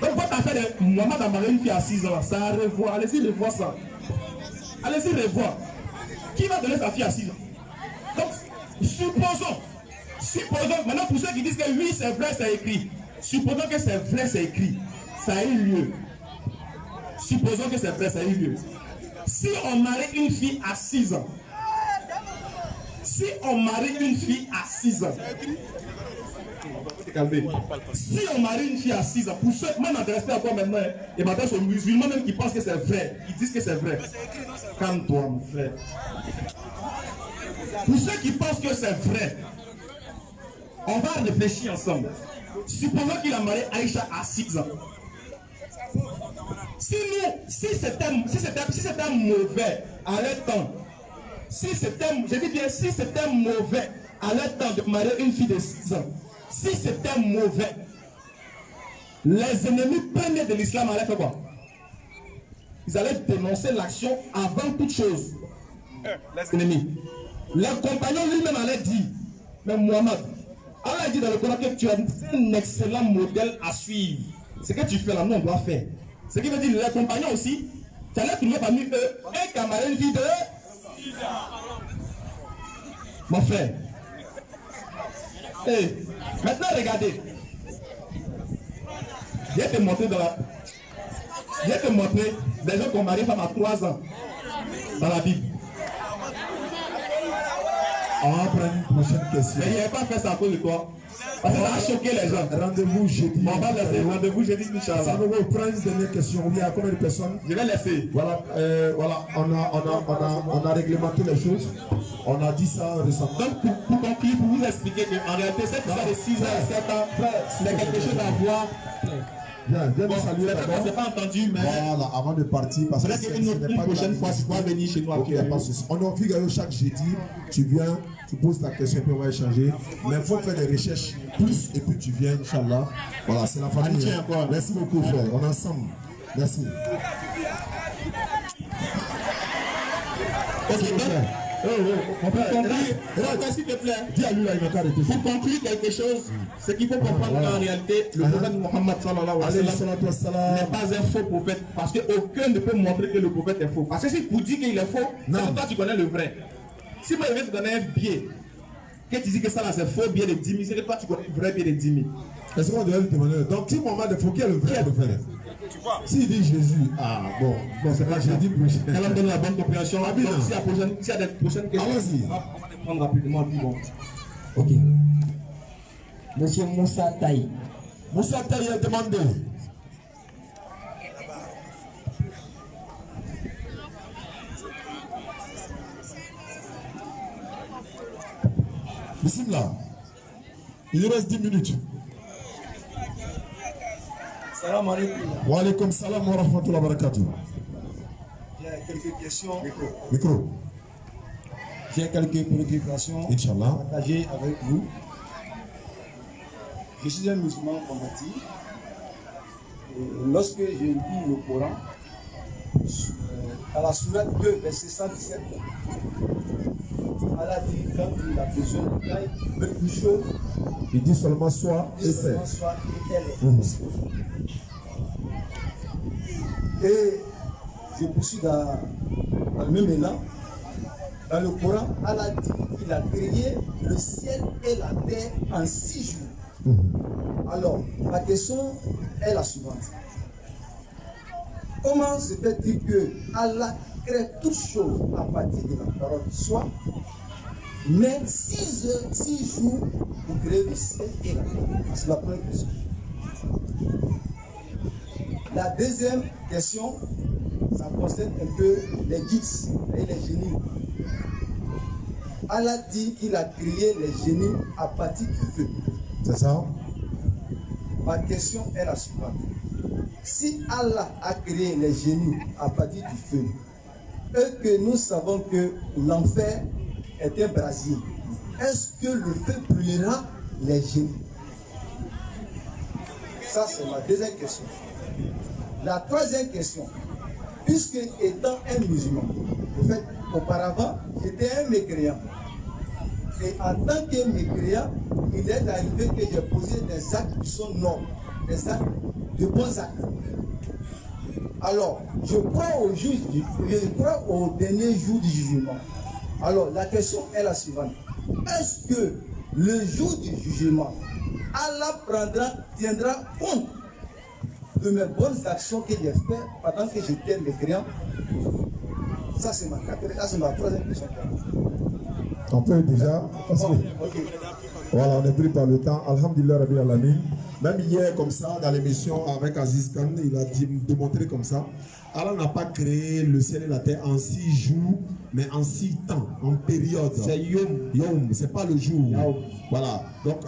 Donc votre affaire de Mohamed a marié une fille à 6 ans, ça à revoir, allez-y revoir ça. Allez-y revoir. Qui va donner sa fille à 6 ans? Donc, supposons, maintenant pour ceux qui disent que oui c'est vrai, c'est écrit, supposons que c'est vrai, c'est écrit, ça a eu lieu. Supposons que c'est vrai, ça a eu lieu. Si on marie une fille à 6 ans, si on marie une fille à 6 ans, si on marie une fille à 6 ans, pour ceux qui m'intéressent pas encore maintenant, et maintenant sont musulmans même qui pensent que c'est vrai, ils disent que c'est vrai. Calme-toi mon frère. Pour ceux qui pensent que c'est vrai, on va réfléchir ensemble. Supposons qu'il a marié Aïcha à 6 ans. Si c'était mauvais à leur temps, si c'était mauvais à leur temps de marier une fille de 6 ans, si c'était mauvais, les ennemis premiers de l'islam allaient faire quoi? Ils allaient dénoncer l'action avant toute chose. Les ennemis. Les compagnons lui-même allaient dire, mais Mohamed, Allah dit dans le Coran que tu as un excellent modèle à suivre. Ce que tu fais là, nous on doit faire. Ce qui veut dire les compagnons aussi, tu allais trouver parmi eux un camarade, une fille de 6 ans. Mon frère. Hey, maintenant regardez. Je vais te montrer des gens qui ont marié femme à 3 ans dans la Bible. On va prendre une prochaine question. Mais il n'y avait pas fait ça à cause de toi. Parce que ça a choqué les gens. Rendez-vous jeudi. On va laisser. Rendez-vous jeudi, Inch'Allah. Ça va vous prendre une dernière question. Il y a combien de personnes? Je vais laisser. Voilà, on a réglementé les choses. On a dit ça récemment. Donc, pour conclure, pour vous expliquer qu'en réalité, cette histoire de 6 ans et 7 ans, c'est quelque chose à voir. Viens nous saluer d'abord. C'est pas entendu, mais. Voilà, avant de partir, parce que c'est une prochaine fois, tu pourras venir chez nous. Ok, il n'y a pas de souci. On est au Figaro chaque jeudi. Tu viens, tu poses ta question, puis on va échanger. Mais il faut faire des recherches plus, et puis tu viens, Inch'Allah. Voilà, c'est la famille. Merci beaucoup, frère. On est ensemble. Merci. Ok, frère. S'il te plaît, dis à lui là, il va t'arrêter. Pour conclure quelque chose, c'est qu'il faut comprendre qu'en réalité, le prophète Mohammed sallallahu alayhi wa sallam n'est pas un faux prophète, parce qu'aucun ne peut montrer que le prophète est faux. Parce que si pour dire qu'il est faux, c'est que toi tu connais le vrai. Si moi je vais te donner un billet, que tu dis que ça là c'est faux billet de 10 000, c'est que toi tu connais le vrai billet de 10 000. Est-ce qu'on devait lui demander? Donc si Mohamed est faux, qui est le vrai prophète? S'il dit Jésus, bon, c'est pas jeudi prochain. Elle va me donner la bonne compréhension. Donc, s'il y a des prochaines questions, allons-y. on va prendre rapidement. Bon. Ok. Monsieur Moussa Taï. Moussa Taï a demandé. Bismillah. Il nous reste 10 minutes. Salam alaikum. Wa alaikum salam wa rahmatullahi wa barakatuh. J'ai quelques questions. Micro. J'ai quelques préoccupations Inch'Allah. à partager avec vous. Je suis un musulman converti. Lorsque je lis le Coran, à la sourate 2, verset 117, Allah dit quand il a besoin de une chose, Il dit seulement soit et fait. soit et elle est possible. Et je poursuis dans le même élan. Dans le Coran, Allah dit qu'il a créé le ciel et la terre en 6 jours. Alors, ma question est la suivante. Comment se fait-il que Allah crée toutes choses à partir de la parole soit, mais 6 jours pour créer le ciel et la terre? C'est la première question. La deuxième question, ça concerne un peu les guides et les génies. Allah dit qu'il a créé les génies à partir du feu. C'est ça? Ma question est la suivante. Si Allah a créé les génies à partir du feu, et que nous savons que l'enfer est un brasier, est-ce que le feu brûlera les génies? Ça, c'est ma deuxième question. La troisième question, puisque étant un musulman, en fait, auparavant, j'étais un mécréant. Et en tant que mécréant, il est arrivé que j'ai posé des actes qui sont nobles, des actes de bons actes. Alors, je crois au dernier jour du jugement. Alors, la question est la suivante. Est-ce que le jour du jugement, Allah tiendra compte de mes bonnes actions que j'ai faites pendant que j'étais mécréant? Ça, c'est ma troisième question. On peut déjà passer. Okay. Voilà, on est pris par le temps. Alhamdulillah Rabbil Alamin. Même hier, comme ça, dans l'émission avec Aziz Khan, il a démontré comme ça. Allah n'a pas créé le ciel et la terre en 6 jours, mais en 6 temps, en période. C'est Yom. Yom, c'est pas le jour. Yom. Voilà. Donc,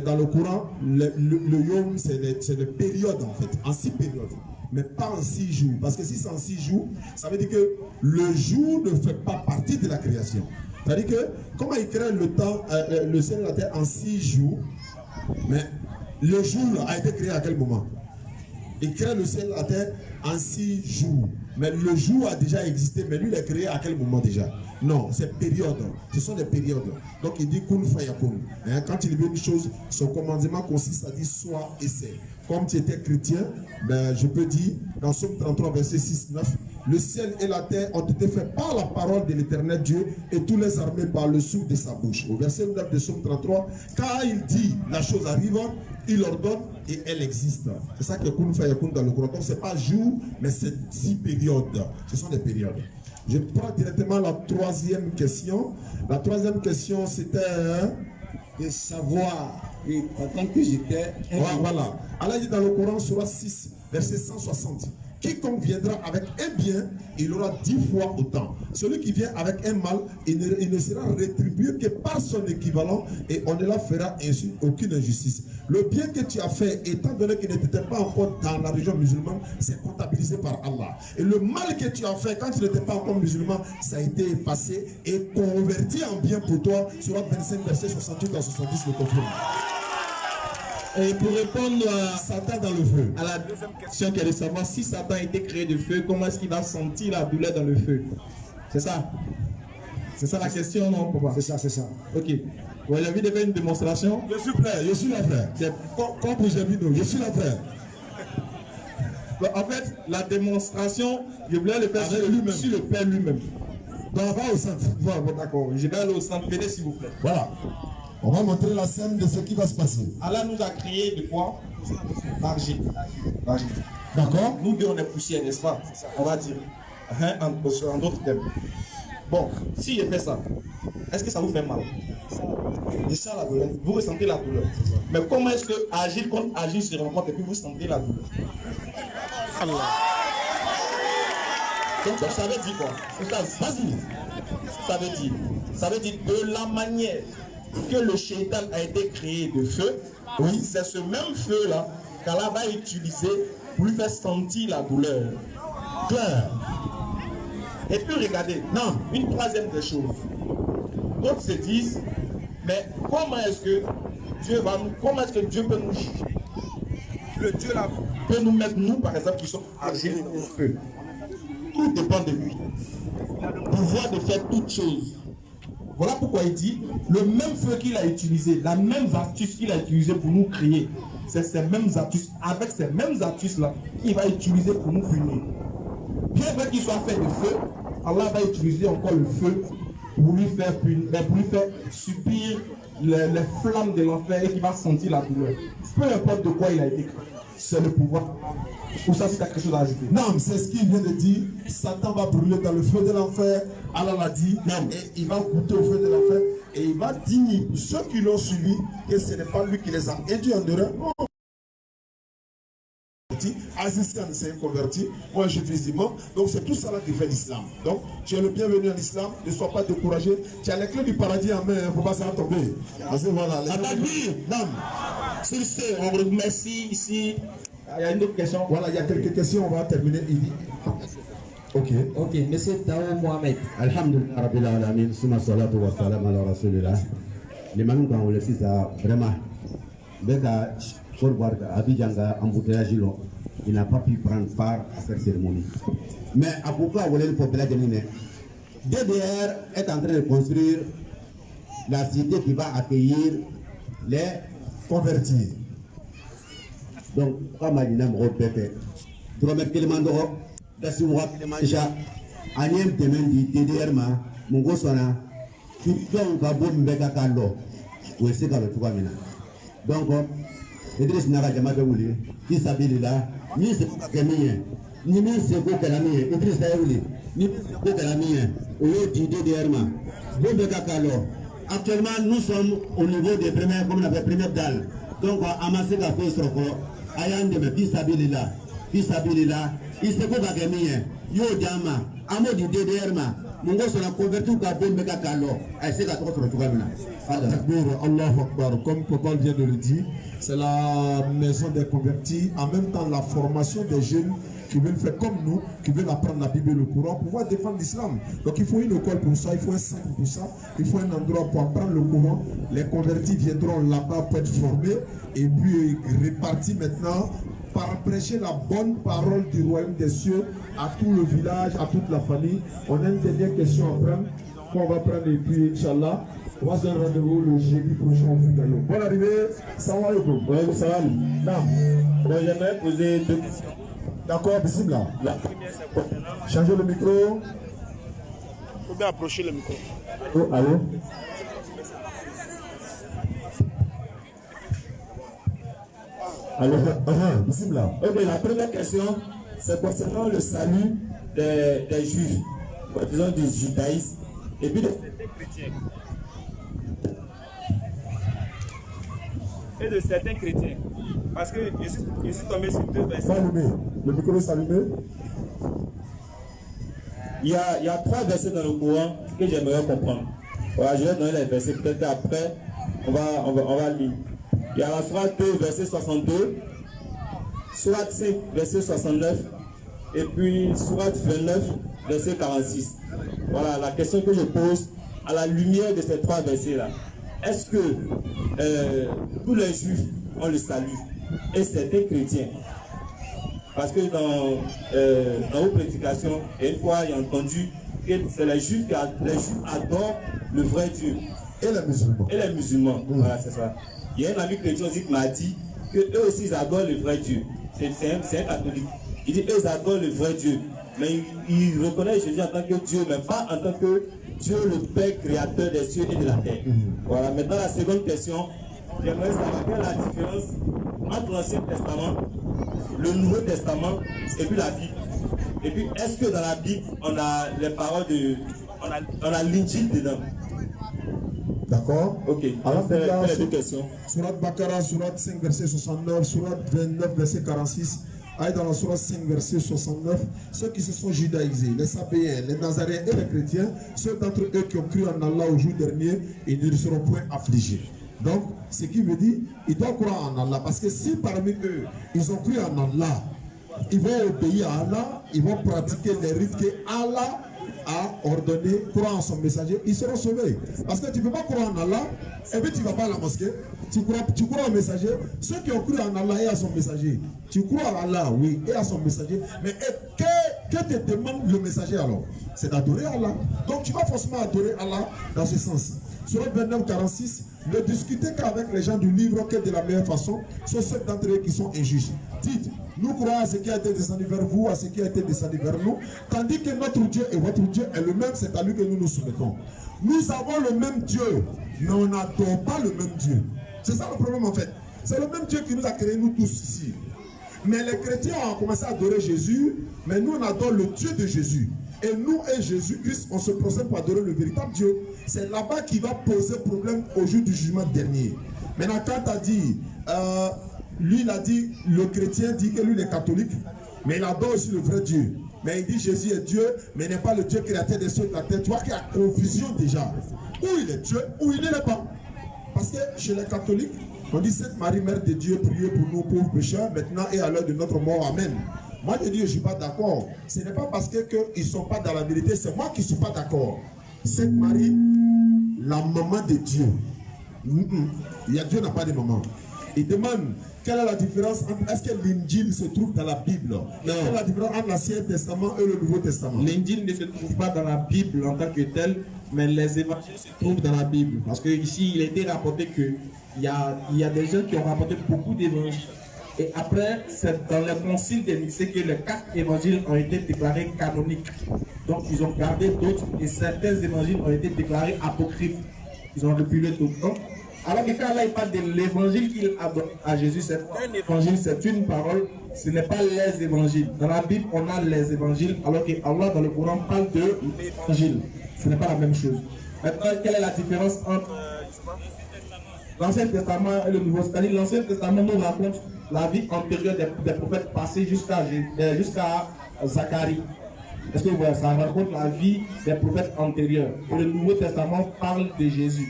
dans le Coran, le Yom, c'est les périodes en fait, en 6 périodes. Mais pas en 6 jours. Parce que si c'est en 6 jours, ça veut dire que le jour ne fait pas partie de la création. C'est-à-dire que, comment il crée le temps, le ciel et la terre en 6 jours, mais le jour a été créé à quel moment? Il crée le ciel et la terre en 6 jours. Mais le jour a déjà existé, mais lui, il est créé à quel moment déjà? Non, c'est période. Ce sont des périodes. Donc il dit kun fayakun. Quand il veut une chose, son commandement consiste à dire soit et c'est. Comme tu étais chrétien, ben, je peux dire, dans Somme 33, verset 6-9, le ciel et la terre ont été faits par la parole de l'Éternel Dieu et tous les armées par le souffle de sa bouche. Au verset 9 de Somme 33, quand il dit la chose arrive, il ordonne et elle existe. C'est ça que Kun Fayakun dans le Coran. Donc ce n'est pas jour, mais c'est 6 périodes. Ce sont des périodes. Je prends directement la troisième question. La troisième question, c'était de savoir, et pendant que j'étais... Voilà. Allah dit dans le Coran, Surah 6, verset 160. Quiconque viendra avec un bien, il aura 10 fois autant. Celui qui vient avec un mal, il ne sera rétribué que par son équivalent et on ne la fera ainsi aucune injustice. Le bien que tu as fait, étant donné qu'il n'était pas encore dans la région musulmane, c'est comptabilisé par Allah. Et le mal que tu as fait quand tu n'étais pas encore musulman, ça a été effacé et converti en bien pour toi. Surah 25, verset 68 à 70 le confirme. Et pour répondre Satan dans le feu. à la deuxième question qui est de savoir si Satan a été créé de feu, comment est-ce qu'il va sentir la douleur dans le feu? C'est ça? C'est ça la question, non, papa? C'est ça, c'est ça. Ok. Vous avez envie de faire une démonstration? Je suis prêt, je suis là, frère. Comme pour Jébino, je suis là, frère. En fait, la démonstration, je voulais le faire sur le Père lui-même. Donc, on va au centre. Voilà, bon, d'accord. Je vais aller au centre. Venez, s'il vous plaît. Voilà. On va montrer la scène de ce qui va se passer. Allah nous a créé de quoi? D'argile. D'accord? Nous deux, on est poussière, n'est-ce pas? On va dire. En d'autres termes. Bon, si je fais ça, est-ce que ça vous fait mal? C'est ça la douleur. Vous ressentez la douleur. Mais comment est-ce que agile contre agile se rencontre et puis vous sentez la douleur? Allah. Donc ça veut dire quoi? Vas-y. Ça veut dire de la manière que le shaitan a été créé de feu, oui, c'est ce même feu-là qu'Allah va utiliser pour lui faire sentir la douleur. Clair. Et puis regardez, non, une troisième des choses. D'autres se disent, mais comment est-ce que Dieu peut nous juger? Le Dieu là peut nous mettre, nous par exemple, qui sommes argilés au feu. Tout dépend de lui. Le pouvoir de faire toutes choses. Voilà pourquoi il dit, le même feu qu'il a utilisé, la même astuce qu'il a utilisé pour nous créer, c'est ces mêmes astuces, avec ces mêmes astuces-là, qu'il va utiliser pour nous punir. Bien vrai qu'il soit fait de feu, Allah va utiliser encore le feu pour lui faire punir, pour lui faire subir les flammes de l'enfer et qu'il va sentir la douleur. Peu importe de quoi il a été créé, c'est le pouvoir. Ou ça, si tu as quelque chose à ajouter. Non, c'est ce qu'il vient de dire. Satan va brûler dans le feu de l'enfer. Allah l'a dit. Non. Et il va goûter au feu de l'enfer. Et il va dire ceux qui l'ont suivi que ce n'est pas lui qui les a induits en erreur. Azizkan, c'est un converti. Moi, je suis musulman. Donc, c'est tout ça là qui fait l'islam. Donc, tu es le bienvenu en islam. Ne sois pas découragé. Tu as les clés du paradis en main. Il ne faut pas s'en tomber. Parce que voilà. Sur ce, on vous remercie ici. Il y a une autre question. Voilà, il y a quelques questions. On va terminer. Ok. Ok, monsieur Tao Mohamed. Alhamdulillah Rabbil Alamin. Suma salatu wa salam ala Rasulillah. Les mamans quand on le fait ça, vraiment. Beka, pour voir Abidjanga, embouteillage, il n'a pas pu prendre part à cette cérémonie. Mais à pourquoi vous voulez le populaire de l'INE? DDR est en train de construire la cité qui va accueillir les convertis. Donc, comme je l'ai dit, pour mettre le mandat, si vous avez déjà un domaine du DDR, mon gosse, on a tout le monde qui a kalo, ou est-ce que tu vas maintenant? Donc, Idriss Naga Jamadouli, qui s'habille là, ni c'est pas que mien, ni c'est pas que la mienne, Idriss Naouli, ni c'est pas que la mienne, ou du DDR, bon kalo. Actuellement, nous sommes au niveau des premières, comme on appelle première dalle. Donc, à Masséga Fosroko, Ayande, qui s'habille là, il se peut pas que mien, yo Dama, Amo du DDR, mon gosse on a converti au Gabon Megakalo, et c'est la trotte de Allah Akbar, comme papa vient de le dire, c'est la maison des convertis, en même temps la formation des jeunes qui veulent faire comme nous, qui veulent apprendre la Bible et le Coran pour pouvoir défendre l'islam. Donc il faut une école pour ça, il faut un centre pour ça, il faut un endroit pour apprendre le Coran. Les convertis viendront là-bas pour être formés et puis répartis maintenant par prêcher la bonne parole du royaume des cieux à tout le village, à toute la famille. On a une dernière question à prendre, qu'on va prendre et puis Inch'Allah, on va se donner rendez-vous le jeudi prochain au Fugayo. Bonne arrivée, salam alaikum. Oui, salam. J'aimerais poser deux questions. D'accord, bismillah. La première, c'est concernant... Changez le micro. Il faut bien approcher le micro. Oh, allô? Alors, bismillah. ok, la première question, c'est concernant le salut des juifs, disons du judaïsme, et puis des chrétiens. Et de certains chrétiens. Parce que je suis tombé sur deux versets. Allumé. Le micro est allumé. Il y a trois versets dans le Coran que j'aimerais comprendre. Voilà, je vais donner les versets, peut-être qu'après, on va lire. Il y a la sourate 2, verset 62, sourate 5, verset 69, et puis sourate 29, verset 46. Voilà la question que je pose à la lumière de ces trois versets-là. Est-ce que tous les juifs ont le salut et certains chrétiens? Parce que dans vos prédications, une fois j'ai entendu que c'est les juifs qui adorent le vrai Dieu. Et les musulmans. Et les musulmans, voilà, c'est ça. Il y a un ami chrétien aussi qui m'a dit qu'eux aussi ils adorent le vrai Dieu. C'est un catholique. Il dit eux ils adorent le vrai Dieu. Mais ils reconnaissent Jésus en tant que Dieu, mais pas en tant que Dieu le Père créateur des cieux et de la terre. Voilà, maintenant la seconde question, j'aimerais savoir quelle est la différence entre l'Ancien Testament, le Nouveau Testament et puis la Bible. Et puis est-ce que dans la Bible on a les paroles on a l'Injil dedans? D'accord. Ok. Alors, les deux questions. Surat Bakara, Surat 5, verset 69, Surat 29, verset 46. Aïe dans la Surat 5, verset 69. Ceux qui se sont judaïsés, les Sabéens, les Nazaréens et les chrétiens, ceux d'entre eux qui ont cru en Allah au jour dernier, ils ne seront point affligés. Donc, ce qui veut dire, ils doivent croire en Allah. Parce que si parmi eux, ils ont cru en Allah, ils vont obéir à Allah, ils vont pratiquer les rites que Allah a ordonné, croire en son messager, ils seront sauvés. Parce que tu ne peux pas croire en Allah, et puis tu ne vas pas à la mosquée, tu crois au messager. Ceux qui ont cru en Allah et à son messager, tu crois à Allah, oui, et à son messager, mais que te demande le messager alors? C'est d'adorer Allah. Donc tu vas forcément adorer Allah dans ce sens. Sur le 29, 46, ne discutez qu'avec les gens du livre que de la meilleure façon, sont ceux d'entre eux qui sont injustes. Dites, nous croyons à ce qui a été descendu vers vous, à ce qui a été descendu vers nous, tandis que notre Dieu et votre Dieu est le même, c'est à lui que nous nous soumettons. Nous avons le même Dieu, mais on n'adore pas le même Dieu. C'est ça le problème en fait. C'est le même Dieu qui nous a créés, nous tous ici. Mais les chrétiens ont commencé à adorer Jésus, mais nous on adore le Dieu de Jésus. Et nous et Jésus-Christ, on se procède pour adorer le véritable Dieu. C'est là-bas qui va poser problème au jour du jugement dernier. Maintenant, quand tu as dit, lui, il a dit, le chrétien dit que lui, il est catholique, mais il adore aussi le vrai Dieu. Mais il dit Jésus est Dieu, mais il n'est pas le Dieu créateur des cieux et de la terre. Tu vois qu'il y a confusion déjà. Où il est Dieu, où il ne l'est pas. Parce que chez les catholiques, on dit Sainte Marie, Mère de Dieu, priez pour nous pauvres pécheurs, maintenant et à l'heure de notre mort. Amen. Moi, je dis, je ne suis pas d'accord. Ce n'est pas parce qu'ils ne sont pas dans la vérité, c'est moi qui ne suis pas d'accord. Sainte Marie, la maman de Dieu. Dieu n'a pas de maman. Il demande quelle est la différence entre, est-ce que l'Injil se trouve dans la Bible? Quelle est la différence entre l'Ancien Testament et le Nouveau Testament? L'Injil ne se trouve pas dans la Bible en tant que tel, mais les évangiles se trouvent dans la Bible. Parce que ici, il a été rapporté qu'il y a des gens qui ont rapporté beaucoup d'évangiles. Et après, c'est dans le concile des Nicée que les 4 évangiles ont été déclarés canoniques. Donc, ils ont gardé d'autres et certains évangiles ont été déclarés apocryphes. Ils ont reculé tout le temps. Alors que quand là, il parle de l'évangile qu'il a donné à Jésus, c'est un évangile, c'est une parole, ce n'est pas les évangiles. Dans la Bible, on a les évangiles, alors que Allah, dans le Coran, parle de l'évangile. Ce n'est pas la même chose. Maintenant, quelle est la différence entre l'Ancien Testament et le Nouveau? C'est-à-dire, l'Ancien Testament nous raconte la vie antérieure des prophètes passés jusqu'à Zacharie. Est-ce que vous voyez, ça raconte la vie des prophètes antérieurs. Et le Nouveau Testament parle de Jésus,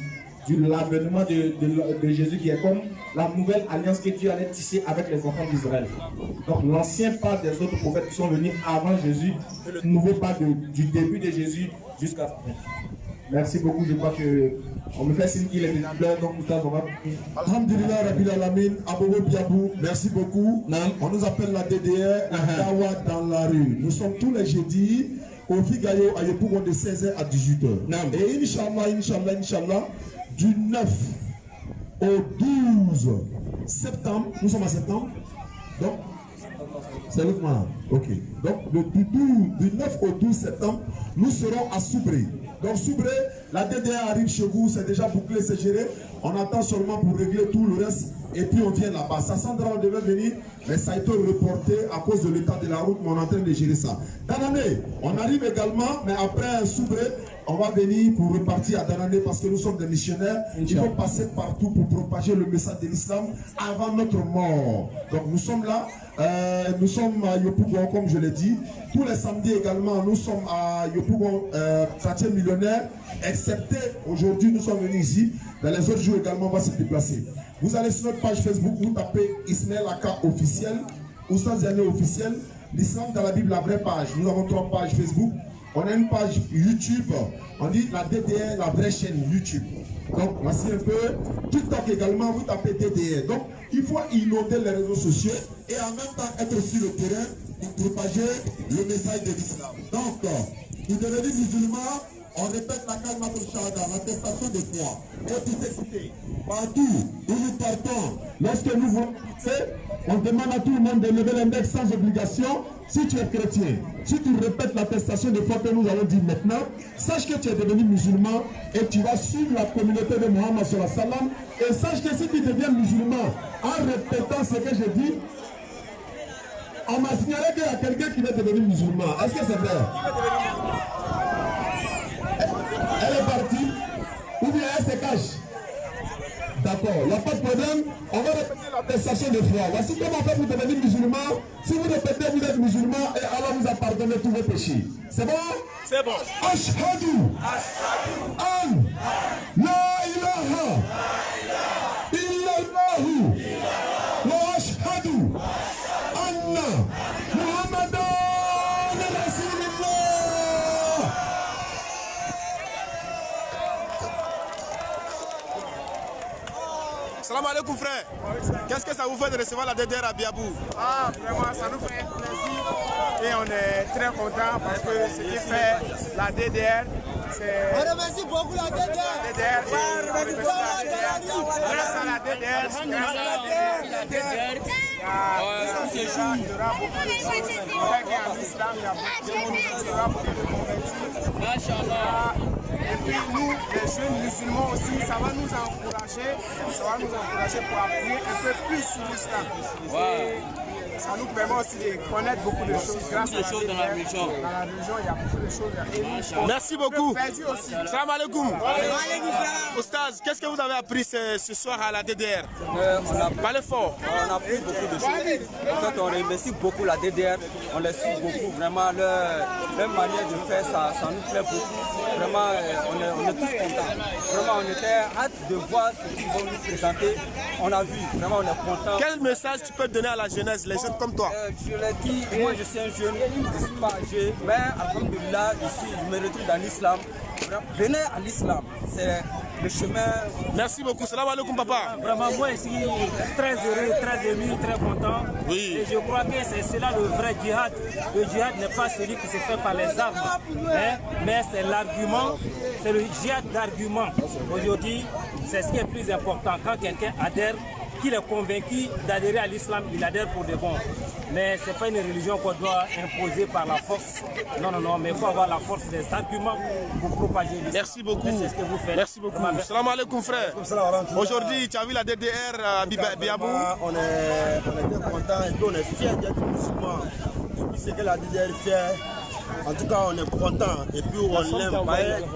de l'avènement de Jésus qui est comme la nouvelle alliance que Dieu allait tisser avec les enfants d'Israël. Donc l'ancien parle des autres prophètes qui sont venus avant Jésus, et le nouveau parle du début de Jésus jusqu'à la fin. Merci beaucoup, je crois que on me fait signe qu'il est plein, donc on va... Alhamdulillah, Rabbil Alamin, Abobo Biabou, merci beaucoup. On nous appelle la DDR, la Dawa dans la rue. Nous sommes tous les jeudis au Figayo à Yopougon de 16h à 18h. Et Inch'Allah, du 9 au 12 septembre, nous sommes en septembre, donc c'est le mois. Ok. Donc du 9 au 12 septembre, nous serons à Soubré. Donc Soubré, la DDA arrive chez vous, c'est déjà bouclé, c'est géré. On attend seulement pour régler tout le reste et puis on vient là-bas. Sassandra, on devait venir, mais ça a été reporté à cause de l'état de la route, mais on est en train de gérer ça. Danané, on arrive également, mais après Soubré, on va venir pour repartir à Danané parce que nous sommes des missionnaires. Il faut passer partout pour propager le message de l'islam avant notre mort. Donc nous sommes là, nous sommes à Yopougon, comme je l'ai dit. Tous les samedis également, nous sommes à Yopougon, quartier millionnaire, excepté aujourd'hui, nous sommes venus ici. Dans les autres jours également, on va se déplacer. Vous allez sur notre page Facebook, vous tapez Ismaël Aka officiel, Oustaz Ziané officiel, l'islam dans la Bible, la vraie page. Nous avons 3 pages Facebook. On a une page YouTube, on dit la DDR, la vraie chaîne YouTube. Donc voici un peu, TikTok également, vous tapez DDR. Donc il faut inonder les réseaux sociaux et en même temps être sur le terrain pour propager le message de l'islam. Donc, pour devenir musulman, on répète la kalma shahada, l'attestation de foi. Authenticité. Partout où nous partons, lorsque nous voulons passer, on demande à tout le monde de lever l'index sans obligation. Si tu es chrétien, si tu répètes l'attestation de foi que nous allons dire maintenant, sache que tu es devenu musulman et tu vas suivre la communauté de Mohammed sallallahu alayhi wa sallam. Et sache que si tu deviens musulman en répétant ce que je dis, on m'a signalé qu'il y a quelqu'un qui est devenu musulman. Est-ce que c'est vrai? Elle est partie ou bien elle se cache? D'accord, il n'y a pas de problème. On va répéter l'attestation de foi. Voici comment on fait pour devenir musulman. Si vous répétez, vous êtes musulman et Allah vous a pardonné tous vos péchés. C'est bon? C'est bon. Ashhadu an la ilaha illallah wa ashhadu anna Muhammadan Rasulullah. Salam alaikum frère. Qu'est-ce que ça vous fait de recevoir la DDR à Biabou? Ah, vraiment, ça nous fait plaisir et on est très contents parce que ce qui fait la DDR, c'est... On remercie beaucoup la DDR. Grâce à la DDR, il y aura beaucoup de choses. Avec l'islam, il y a beaucoup de convertis. Machallah. Et puis nous, les jeunes musulmans aussi, ça va nous encourager pour appuyer un peu plus sur l'islam. ça nous permet aussi de connaître beaucoup de choses grâce à la DDR. Dans la religion, il y a beaucoup de choses. Merci beaucoup. Salam alaikum. Oustaz, qu'est-ce que vous avez appris ce soir à la DDR? Parlez fort. On a appris beaucoup de choses. En fait, on remercie beaucoup la DDR. On les suit beaucoup. Vraiment, leur manière de faire, ça nous plaît beaucoup. Vraiment, on est tous contents. Vraiment, on était hâte de voir ce qu'ils vont nous présenter. On a vu, vraiment, on est contents. Quel message tu peux donner à la jeunesse, les jeunes comme toi? Je l'ai dit, moi je suis un jeune, je ne suis pas âgé, mais alhamdoulilah, ici, je me retrouve dans l'islam. Venez à l'islam, c'est le chemin. Merci beaucoup. Salam alaikum, papa. Vraiment, moi, je suis très heureux, très ému, très content. Oui. Et je crois que c'est là le vrai djihad. Le djihad n'est pas celui qui se fait par les armes, hein, mais c'est l'argument, c'est le djihad d'argument. Aujourd'hui, c'est ce qui est le plus important. Quand quelqu'un adhère, qu'il est convaincu d'adhérer à l'islam, il adhère pour de bon. Mais ce n'est pas une religion qu'on doit imposer par la force. Non, non, non, mais il faut avoir la force des arguments pour propager l'islam. Merci beaucoup. C'est ce que vous faites. Merci beaucoup. Salam alaikum, frère. Aujourd'hui, tu as vu la DDR à Biabou? On est bien content et puis on est fiers d'être musulmans. Depuis ce que la DDR fait, en tout cas, on est content et puis on l'aime.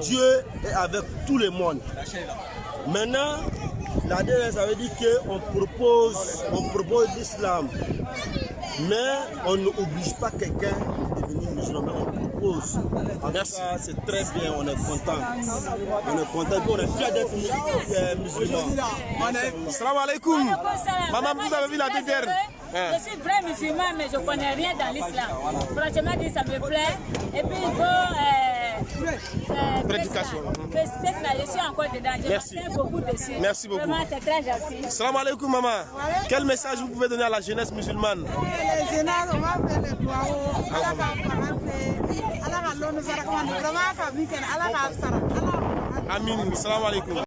Dieu est avec tout le monde. Maintenant, la DDR, ça veut dire qu'on propose l'islam. Mais on n'oblige pas quelqu'un de devenir musulman, mais on propose. En tout cas, c'est très bien, on est content. On est content et on est fiers d'être musulmans. Salam alaikum. Maman, vous avez vu la DDR? Je suis vrai musulman, mais je ne connais rien dans l'islam. Franchement, ça me plaît. Et puis, prédication. Je suis encore dedans. Merci. Beaucoup dessus. Merci beaucoup. Vraiment, c'est très gentil. Salam alaikum, maman. Quel message vous pouvez donner à la jeunesse musulmane? Les jeunes, on va faire les doigts. Allah va nous faire. Amin. Salam alaikum.